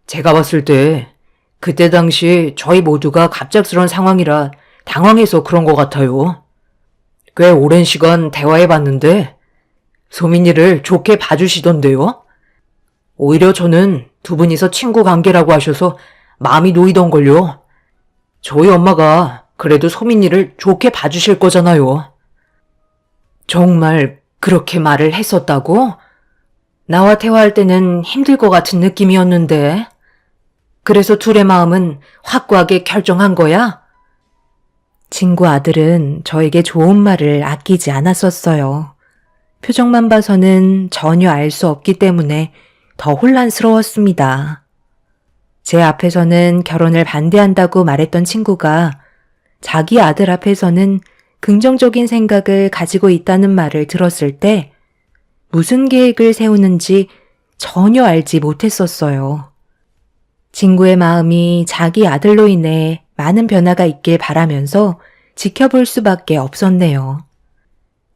제가 봤을 때 그때 당시 저희 모두가 갑작스런 상황이라 당황해서 그런 것 같아요. 꽤 오랜 시간 대화해봤는데 소민이를 좋게 봐주시던데요. 오히려 저는 두 분이서 친구 관계라고 하셔서 마음이 놓이던걸요. 저희 엄마가 그래도 소민이를 좋게 봐주실 거잖아요. 정말 그렇게 말을 했었다고? 나와 대화할 때는 힘들 것 같은 느낌이었는데. 그래서 둘의 마음은 확고하게 결정한 거야? 친구 아들은 저에게 좋은 말을 아끼지 않았었어요. 표정만 봐서는 전혀 알 수 없기 때문에 더 혼란스러웠습니다. 제 앞에서는 결혼을 반대한다고 말했던 친구가 자기 아들 앞에서는 긍정적인 생각을 가지고 있다는 말을 들었을 때 무슨 계획을 세우는지 전혀 알지 못했었어요. 친구의 마음이 자기 아들로 인해 많은 변화가 있길 바라면서 지켜볼 수밖에 없었네요.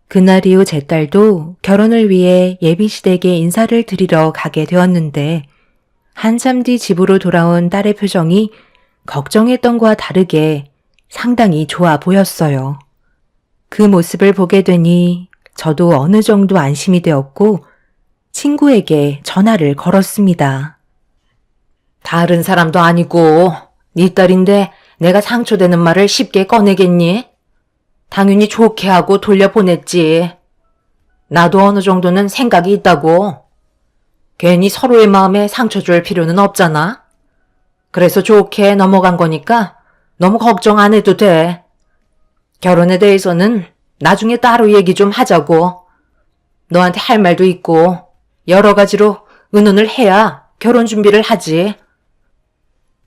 그날 이후 제 딸도 결혼을 위해 예비시댁에 인사를 드리러 가게 되었는데 한참 뒤 집으로 돌아온 딸의 표정이 걱정했던 것과 다르게 상당히 좋아 보였어요. 그 모습을 보게 되니 저도 어느 정도 안심이 되었고 친구에게 전화를 걸었습니다. 다른 사람도 아니고 네 딸인데 내가 상처되는 말을 쉽게 꺼내겠니? 당연히 좋게 하고 돌려보냈지. 나도 어느 정도는 생각이 있다고. 괜히 서로의 마음에 상처 줄 필요는 없잖아. 그래서 좋게 넘어간 거니까 너무 걱정 안 해도 돼. 결혼에 대해서는 나중에 따로 얘기 좀 하자고. 너한테 할 말도 있고 여러 가지로 의논을 해야 결혼 준비를 하지.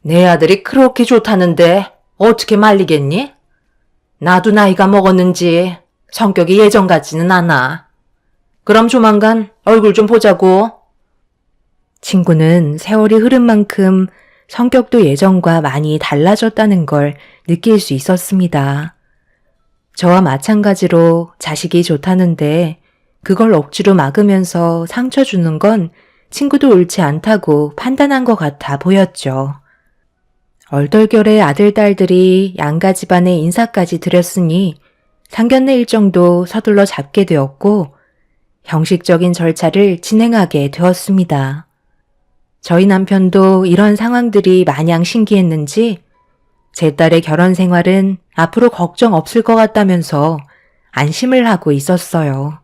내 아들이 그렇게 좋다는데 어떻게 말리겠니? 나도 나이가 먹었는지 성격이 예전 같지는 않아. 그럼 조만간 얼굴 좀 보자고. 친구는 세월이 흐른 만큼 성격도 예전과 많이 달라졌다는 걸 느낄 수 있었습니다. 저와 마찬가지로 자식이 좋다는데 그걸 억지로 막으면서 상처 주는 건 친구도 옳지 않다고 판단한 것 같아 보였죠. 얼떨결에 아들, 딸들이 양가 집안의 인사까지 드렸으니 상견례 일정도 서둘러 잡게 되었고 형식적인 절차를 진행하게 되었습니다. 저희 남편도 이런 상황들이 마냥 신기했는지 제 딸의 결혼 생활은 앞으로 걱정 없을 것 같다면서 안심을 하고 있었어요.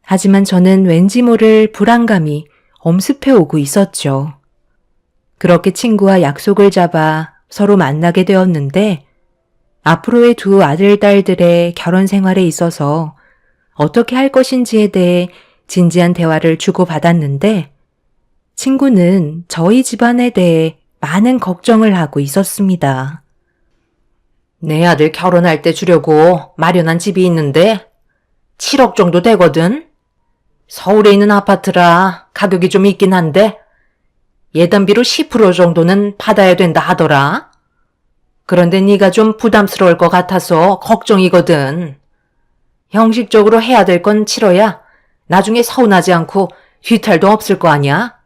하지만 저는 왠지 모를 불안감이 엄습해 오고 있었죠. 그렇게 친구와 약속을 잡아 서로 만나게 되었는데 앞으로의 두 아들, 딸들의 결혼 생활에 있어서 어떻게 할 것인지에 대해 진지한 대화를 주고받았는데 친구는 저희 집안에 대해 많은 걱정을 하고 있었습니다. 내 아들 결혼할 때 주려고 마련한 집이 있는데 7억 정도 되거든. 서울에 있는 아파트라 가격이 좀 있긴 한데 예단비로 10% 정도는 받아야 된다 하더라. 그런데 네가 좀 부담스러울 것 같아서 걱정이거든. 형식적으로 해야 될 건 치러야 나중에 서운하지 않고 뒤탈도 없을 거 아니야?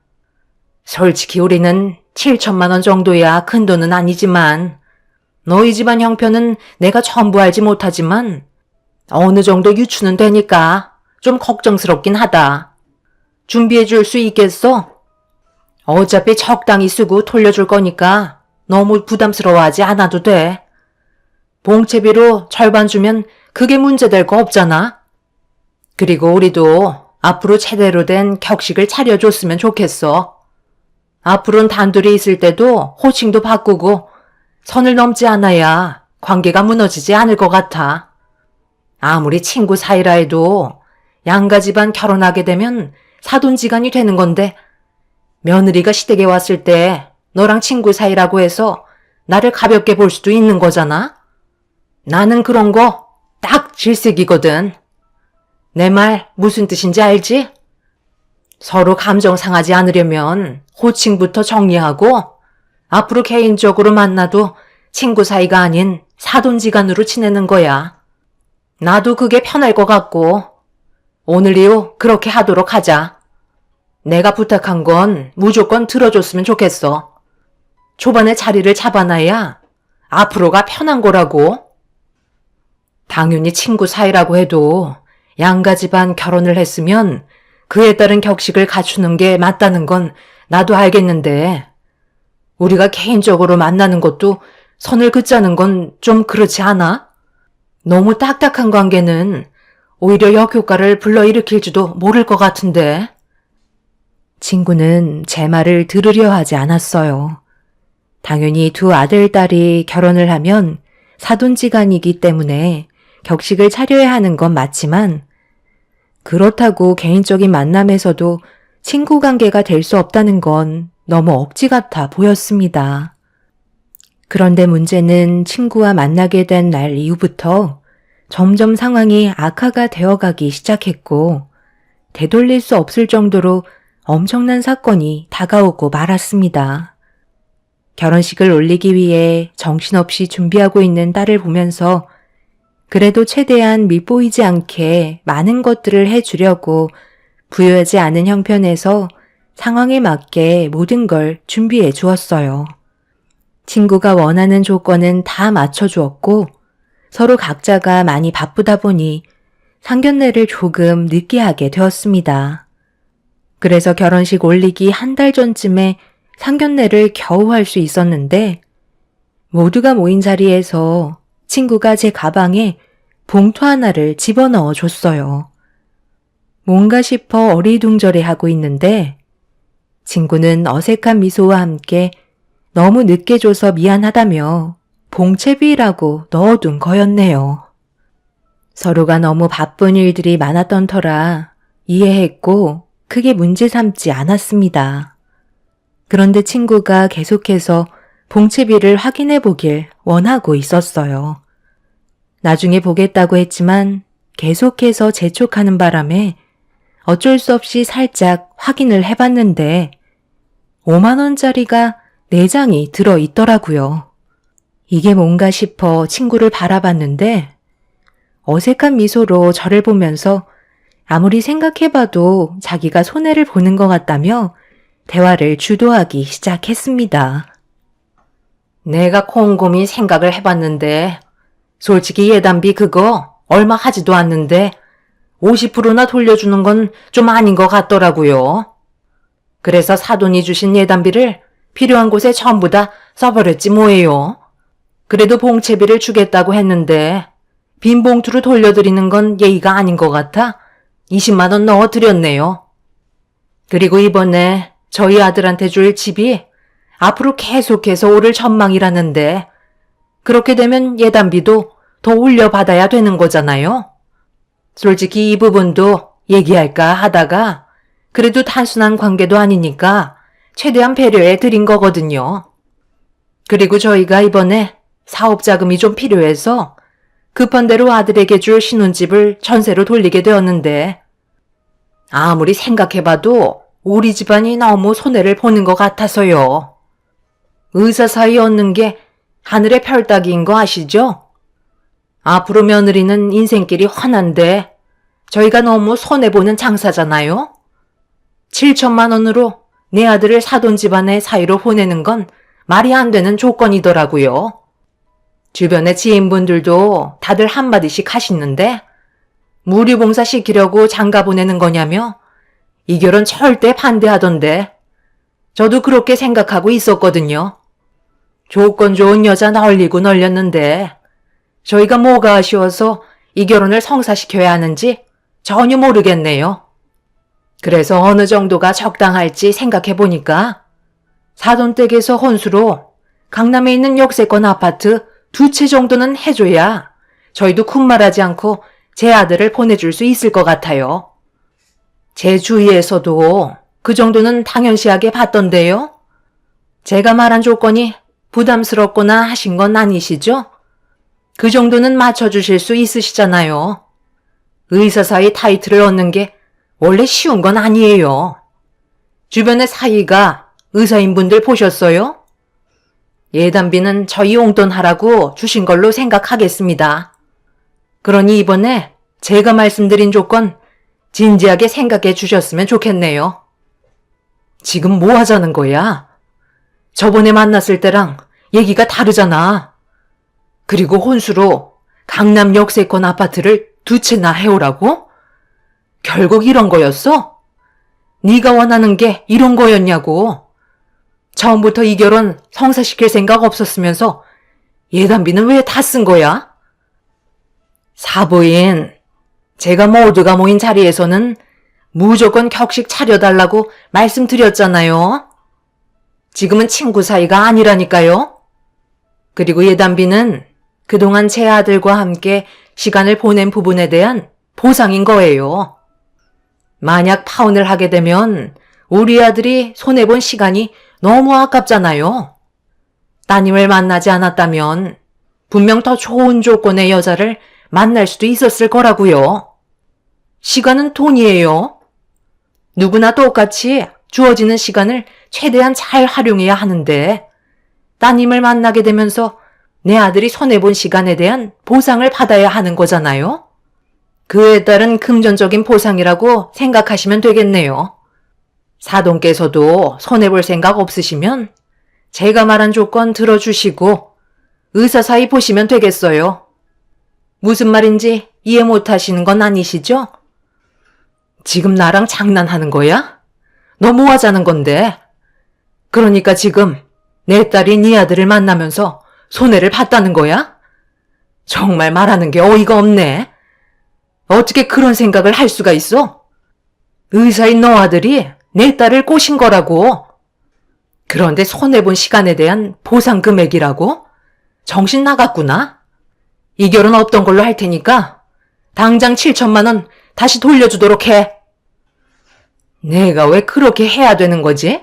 솔직히 우리는 7천만 원 정도야 큰 돈은 아니지만 너희 집안 형편은 내가 전부 알지 못하지만 어느 정도 유추는 되니까 좀 걱정스럽긴 하다. 준비해 줄 수 있겠어? 어차피 적당히 쓰고 돌려줄 거니까 너무 부담스러워하지 않아도 돼. 봉채비로 절반 주면 그게 문제될 거 없잖아. 그리고 우리도 앞으로 제대로 된 격식을 차려줬으면 좋겠어. 앞으로는 단둘이 있을 때도 호칭도 바꾸고 선을 넘지 않아야 관계가 무너지지 않을 것 같아. 아무리 친구 사이라 해도 양가 집안 결혼하게 되면 사돈지간이 되는 건데 며느리가 시댁에 왔을 때 너랑 친구 사이라고 해서 나를 가볍게 볼 수도 있는 거잖아. 나는 그런 거 딱 질색이거든. 내 말 무슨 뜻인지 알지? 서로 감정 상하지 않으려면 호칭부터 정리하고 앞으로 개인적으로 만나도 친구 사이가 아닌 사돈지간으로 지내는 거야. 나도 그게 편할 것 같고 오늘 이후 그렇게 하도록 하자. 내가 부탁한 건 무조건 들어줬으면 좋겠어. 초반에 자리를 잡아놔야 앞으로가 편한 거라고. 당연히 친구 사이라고 해도 양가 집안 결혼을 했으면 그에 따른 격식을 갖추는 게 맞다는 건 나도 알겠는데 우리가 개인적으로 만나는 것도 선을 긋자는 건 좀 그렇지 않아? 너무 딱딱한 관계는 오히려 역효과를 불러일으킬지도 모를 것 같은데. 친구는 제 말을 들으려 하지 않았어요. 당연히 두 아들, 딸이 결혼을 하면 사돈지간이기 때문에 격식을 차려야 하는 건 맞지만 그렇다고 개인적인 만남에서도 친구 관계가 될 수 없다는 건 너무 억지 같아 보였습니다. 그런데 문제는 친구와 만나게 된 날 이후부터 점점 상황이 악화가 되어가기 시작했고 되돌릴 수 없을 정도로 엄청난 사건이 다가오고 말았습니다. 결혼식을 올리기 위해 정신없이 준비하고 있는 딸을 보면서 그래도 최대한 밉보이지 않게 많은 것들을 해주려고 부유하지 않은 형편에서 상황에 맞게 모든 걸 준비해 주었어요. 친구가 원하는 조건은 다 맞춰주었고 서로 각자가 많이 바쁘다 보니 상견례를 조금 늦게 하게 되었습니다. 그래서 결혼식 올리기 한 달 전쯤에 상견례를 겨우 할 수 있었는데 모두가 모인 자리에서 친구가 제 가방에 봉투 하나를 집어넣어 줬어요. 뭔가 싶어 어리둥절해 하고 있는데 친구는 어색한 미소와 함께 너무 늦게 줘서 미안하다며 봉채비라고 넣어둔 거였네요. 서로가 너무 바쁜 일들이 많았던 터라 이해했고 크게 문제 삼지 않았습니다. 그런데 친구가 계속해서 봉채비를 확인해 보길 원하고 있었어요. 나중에 보겠다고 했지만 계속해서 재촉하는 바람에 어쩔 수 없이 살짝 확인을 해봤는데 5만 원짜리가 4장이 들어있더라고요. 이게 뭔가 싶어 친구를 바라봤는데 어색한 미소로 저를 보면서 아무리 생각해봐도 자기가 손해를 보는 것 같다며 대화를 주도하기 시작했습니다. 내가 곰곰이 생각을 해봤는데 솔직히 예단비 그거 얼마 하지도 않는데 50%나 돌려주는 건 좀 아닌 것 같더라고요. 그래서 사돈이 주신 예단비를 필요한 곳에 전부 다 써버렸지 뭐예요. 그래도 봉채비를 주겠다고 했는데 빈 봉투로 돌려드리는 건 예의가 아닌 것 같아 20만 원 넣어드렸네요. 그리고 이번에 저희 아들한테 줄 집이 앞으로 계속해서 오를 전망이라는데 그렇게 되면 예단비도 더 올려받아야 되는 거잖아요. 솔직히 이 부분도 얘기할까 하다가 그래도 단순한 관계도 아니니까 최대한 배려해 드린 거거든요. 그리고 저희가 이번에 사업 자금이 좀 필요해서 급한 대로 아들에게 줄 신혼집을 전세로 돌리게 되었는데 아무리 생각해봐도 우리 집안이 너무 손해를 보는 것 같아서요. 의사 사이 얻는 게 하늘의 별 따기인 거 아시죠? 앞으로 며느리는 인생길이 환한데 저희가 너무 손해보는 장사잖아요. 7천만 원으로 내 아들을 사돈 집안의 사이로 보내는 건 말이 안 되는 조건이더라고요. 주변의 지인분들도 다들 한마디씩 하시는데 무료봉사 시키려고 장가 보내는 거냐며 이 결혼 절대 반대하던데 저도 그렇게 생각하고 있었거든요. 조건 좋은 여자 널리고 널렸는데 저희가 뭐가 아쉬워서 이 결혼을 성사시켜야 하는지 전혀 모르겠네요. 그래서 어느 정도가 적당할지 생각해보니까 사돈댁에서 혼수로 강남에 있는 역세권 아파트 2채 정도는 해줘야 저희도 쿵말하지 않고 제 아들을 보내줄 수 있을 것 같아요. 제 주위에서도 그 정도는 당연시하게 봤던데요. 제가 말한 조건이 부담스럽거나 하신 건 아니시죠? 그 정도는 맞춰주실 수 있으시잖아요. 의사 사이 타이틀을 얻는 게 원래 쉬운 건 아니에요. 주변의 사이가 의사인 분들 보셨어요? 예단비는 저희 용돈하라고 주신 걸로 생각하겠습니다. 그러니 이번에 제가 말씀드린 조건 진지하게 생각해 주셨으면 좋겠네요. 지금 뭐 하자는 거야? 저번에 만났을 때랑 얘기가 다르잖아. 그리고 혼수로 강남 역세권 아파트를 2채나 해오라고? 결국 이런 거였어? 네가 원하는 게 이런 거였냐고. 처음부터 이 결혼 성사시킬 생각 없었으면서 예단비는 왜 다 쓴 거야? 사부인, 제가 모두가 모인 자리에서는 무조건 격식 차려달라고 말씀드렸잖아요. 지금은 친구 사이가 아니라니까요. 그리고 예단비는 그동안 제 아들과 함께 시간을 보낸 부분에 대한 보상인 거예요. 만약 파혼을 하게 되면 우리 아들이 손해본 시간이 너무 아깝잖아요. 따님을 만나지 않았다면 분명 더 좋은 조건의 여자를 만날 수도 있었을 거라고요. 시간은 돈이에요. 누구나 똑같이 주어지는 시간을 최대한 잘 활용해야 하는데 따님을 만나게 되면서 내 아들이 손해본 시간에 대한 보상을 받아야 하는 거잖아요. 그에 따른 금전적인 보상이라고 생각하시면 되겠네요. 사돈께서도 손해볼 생각 없으시면 제가 말한 조건 들어주시고 의사 사이 보시면 되겠어요. 무슨 말인지 이해 못 하시는 건 아니시죠? 지금 나랑 장난하는 거야? 너 뭐 하자는 건데? 그러니까 지금 내 딸이 네 아들을 만나면서 손해를 봤다는 거야? 정말 말하는 게 어이가 없네. 어떻게 그런 생각을 할 수가 있어? 의사인 너 아들이 내 딸을 꼬신 거라고. 그런데 손해본 시간에 대한 보상 금액이라고? 정신 나갔구나. 이 결혼 없던 걸로 할 테니까 당장 7천만 원 다시 돌려주도록 해. 내가 왜 그렇게 해야 되는 거지?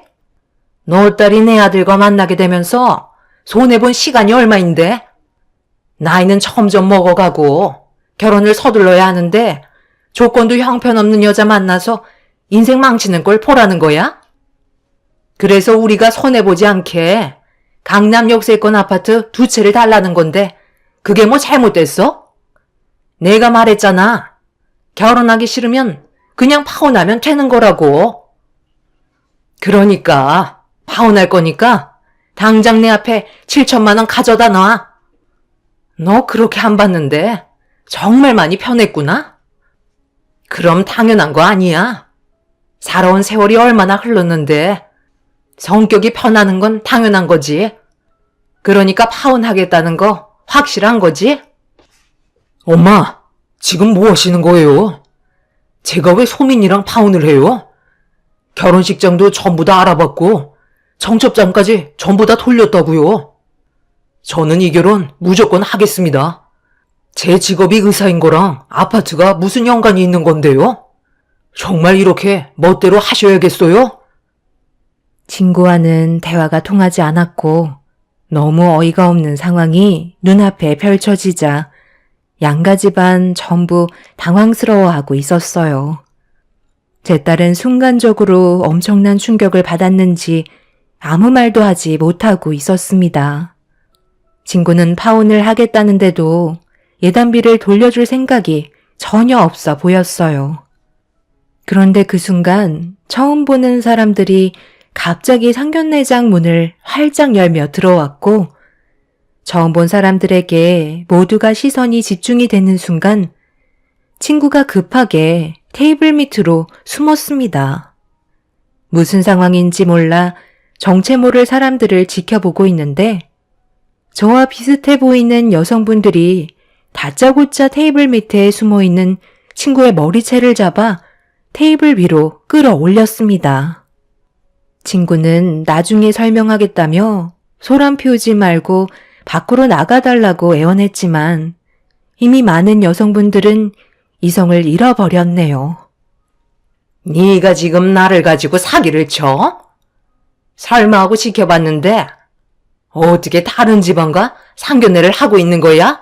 너 딸이 내 아들과 만나게 되면서 손해본 시간이 얼마인데? 나이는 점점 먹어가고 결혼을 서둘러야 하는데 조건도 형편없는 여자 만나서 인생 망치는 걸 보라는 거야? 그래서 우리가 손해보지 않게 강남 역세권 아파트 2채를 달라는 건데 그게 뭐 잘못됐어? 내가 말했잖아. 결혼하기 싫으면 그냥 파혼하면 되는 거라고. 그러니까 파혼할 거니까 당장 내 앞에 7천만 원 가져다 놔. 너 그렇게 안 받는데 정말 많이 편했구나? 그럼 당연한 거 아니야. 살아온 세월이 얼마나 흘렀는데 성격이 편하는 건 당연한 거지. 그러니까 파혼하겠다는 거 확실한 거지? 엄마, 지금 뭐 하시는 거예요? 제가 왜 소민이랑 파혼을 해요? 결혼식장도 전부 다 알아봤고 청첩장까지 전부 다 돌렸다고요. 저는 이 결혼 무조건 하겠습니다. 제 직업이 의사인 거랑 아파트가 무슨 연관이 있는 건데요? 정말 이렇게 멋대로 하셔야겠어요? 친구와는 대화가 통하지 않았고 너무 어이가 없는 상황이 눈앞에 펼쳐지자 양가 집안 전부 당황스러워하고 있었어요. 제 딸은 순간적으로 엄청난 충격을 받았는지 아무 말도 하지 못하고 있었습니다. 친구는 파혼을 하겠다는데도 예단비를 돌려줄 생각이 전혀 없어 보였어요. 그런데 그 순간 처음 보는 사람들이 갑자기 상견례장 문을 활짝 열며 들어왔고 처음 본 사람들에게 모두가 시선이 집중이 되는 순간 친구가 급하게 테이블 밑으로 숨었습니다. 무슨 상황인지 몰라 정체 모를 사람들을 지켜보고 있는데 저와 비슷해 보이는 여성분들이 다짜고짜 테이블 밑에 숨어있는 친구의 머리채를 잡아 테이블 위로 끌어올렸습니다. 친구는 나중에 설명하겠다며 소란 피우지 말고 밖으로 나가달라고 애원했지만 이미 많은 여성분들은 이성을 잃어버렸네요. 네가 지금 나를 가지고 사기를 쳐? 설마 하고 지켜봤는데 어떻게 다른 집안과 상견례를 하고 있는 거야?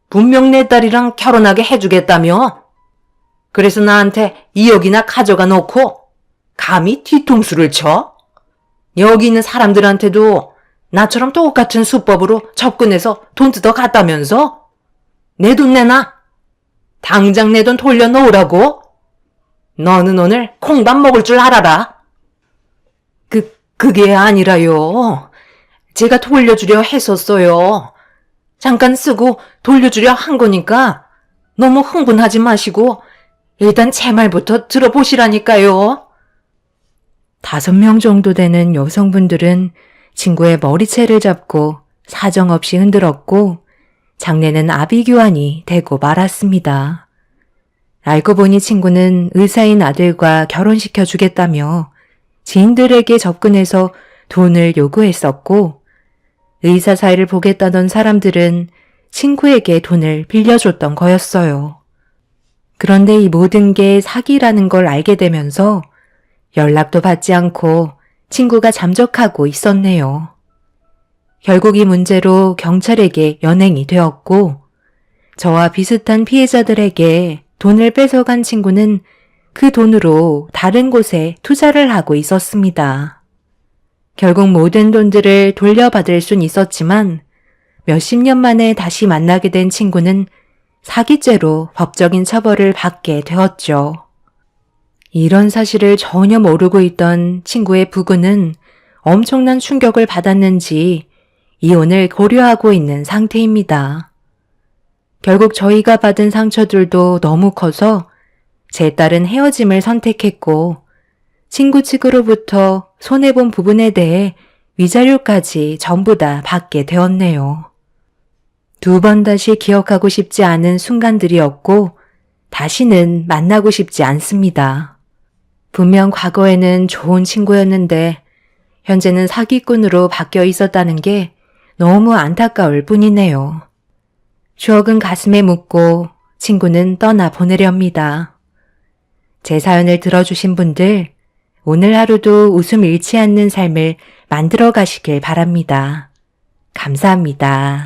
분명 내 딸이랑 결혼하게 해주겠다며? 그래서 나한테 2억이나 가져가 놓고 감히 뒤통수를 쳐? 여기 있는 사람들한테도 나처럼 똑같은 수법으로 접근해서 돈 뜯어 갔다면서? 내 돈 내놔. 당장 내 돈 돌려놓으라고. 너는 오늘 콩밥 먹을 줄 알아라. 그게 아니라요. 제가 돌려주려 했었어요. 잠깐 쓰고 돌려주려 한 거니까 너무 흥분하지 마시고 일단 제 말부터 들어보시라니까요. 5명 정도 되는 여성분들은 친구의 머리채를 잡고 사정없이 흔들었고 장례는 아비규환이 되고 말았습니다. 알고 보니 친구는 의사인 아들과 결혼시켜 주겠다며 지인들에게 접근해서 돈을 요구했었고 의사 사이를 보겠다던 사람들은 친구에게 돈을 빌려줬던 거였어요. 그런데 이 모든 게 사기라는 걸 알게 되면서 연락도 받지 않고 친구가 잠적하고 있었네요. 결국 이 문제로 경찰에게 연행이 되었고 저와 비슷한 피해자들에게 돈을 뺏어간 친구는 그 돈으로 다른 곳에 투자를 하고 있었습니다. 결국 모든 돈들을 돌려받을 순 있었지만 몇십 년 만에 다시 만나게 된 친구는 사기죄로 법적인 처벌을 받게 되었죠. 이런 사실을 전혀 모르고 있던 친구의 부부는 엄청난 충격을 받았는지 이혼을 고려하고 있는 상태입니다. 결국 저희가 받은 상처들도 너무 커서 제 딸은 헤어짐을 선택했고 친구 측으로부터 손해본 부분에 대해 위자료까지 전부 다 받게 되었네요. 2번 다시 기억하고 싶지 않은 순간들이었고 다시는 만나고 싶지 않습니다. 분명 과거에는 좋은 친구였는데 현재는 사기꾼으로 바뀌어 있었다는 게 너무 안타까울 뿐이네요. 추억은 가슴에 묻고 친구는 떠나 보내렵니다. 제 사연을 들어주신 분들, 오늘 하루도 웃음 잃지 않는 삶을 만들어 가시길 바랍니다. 감사합니다.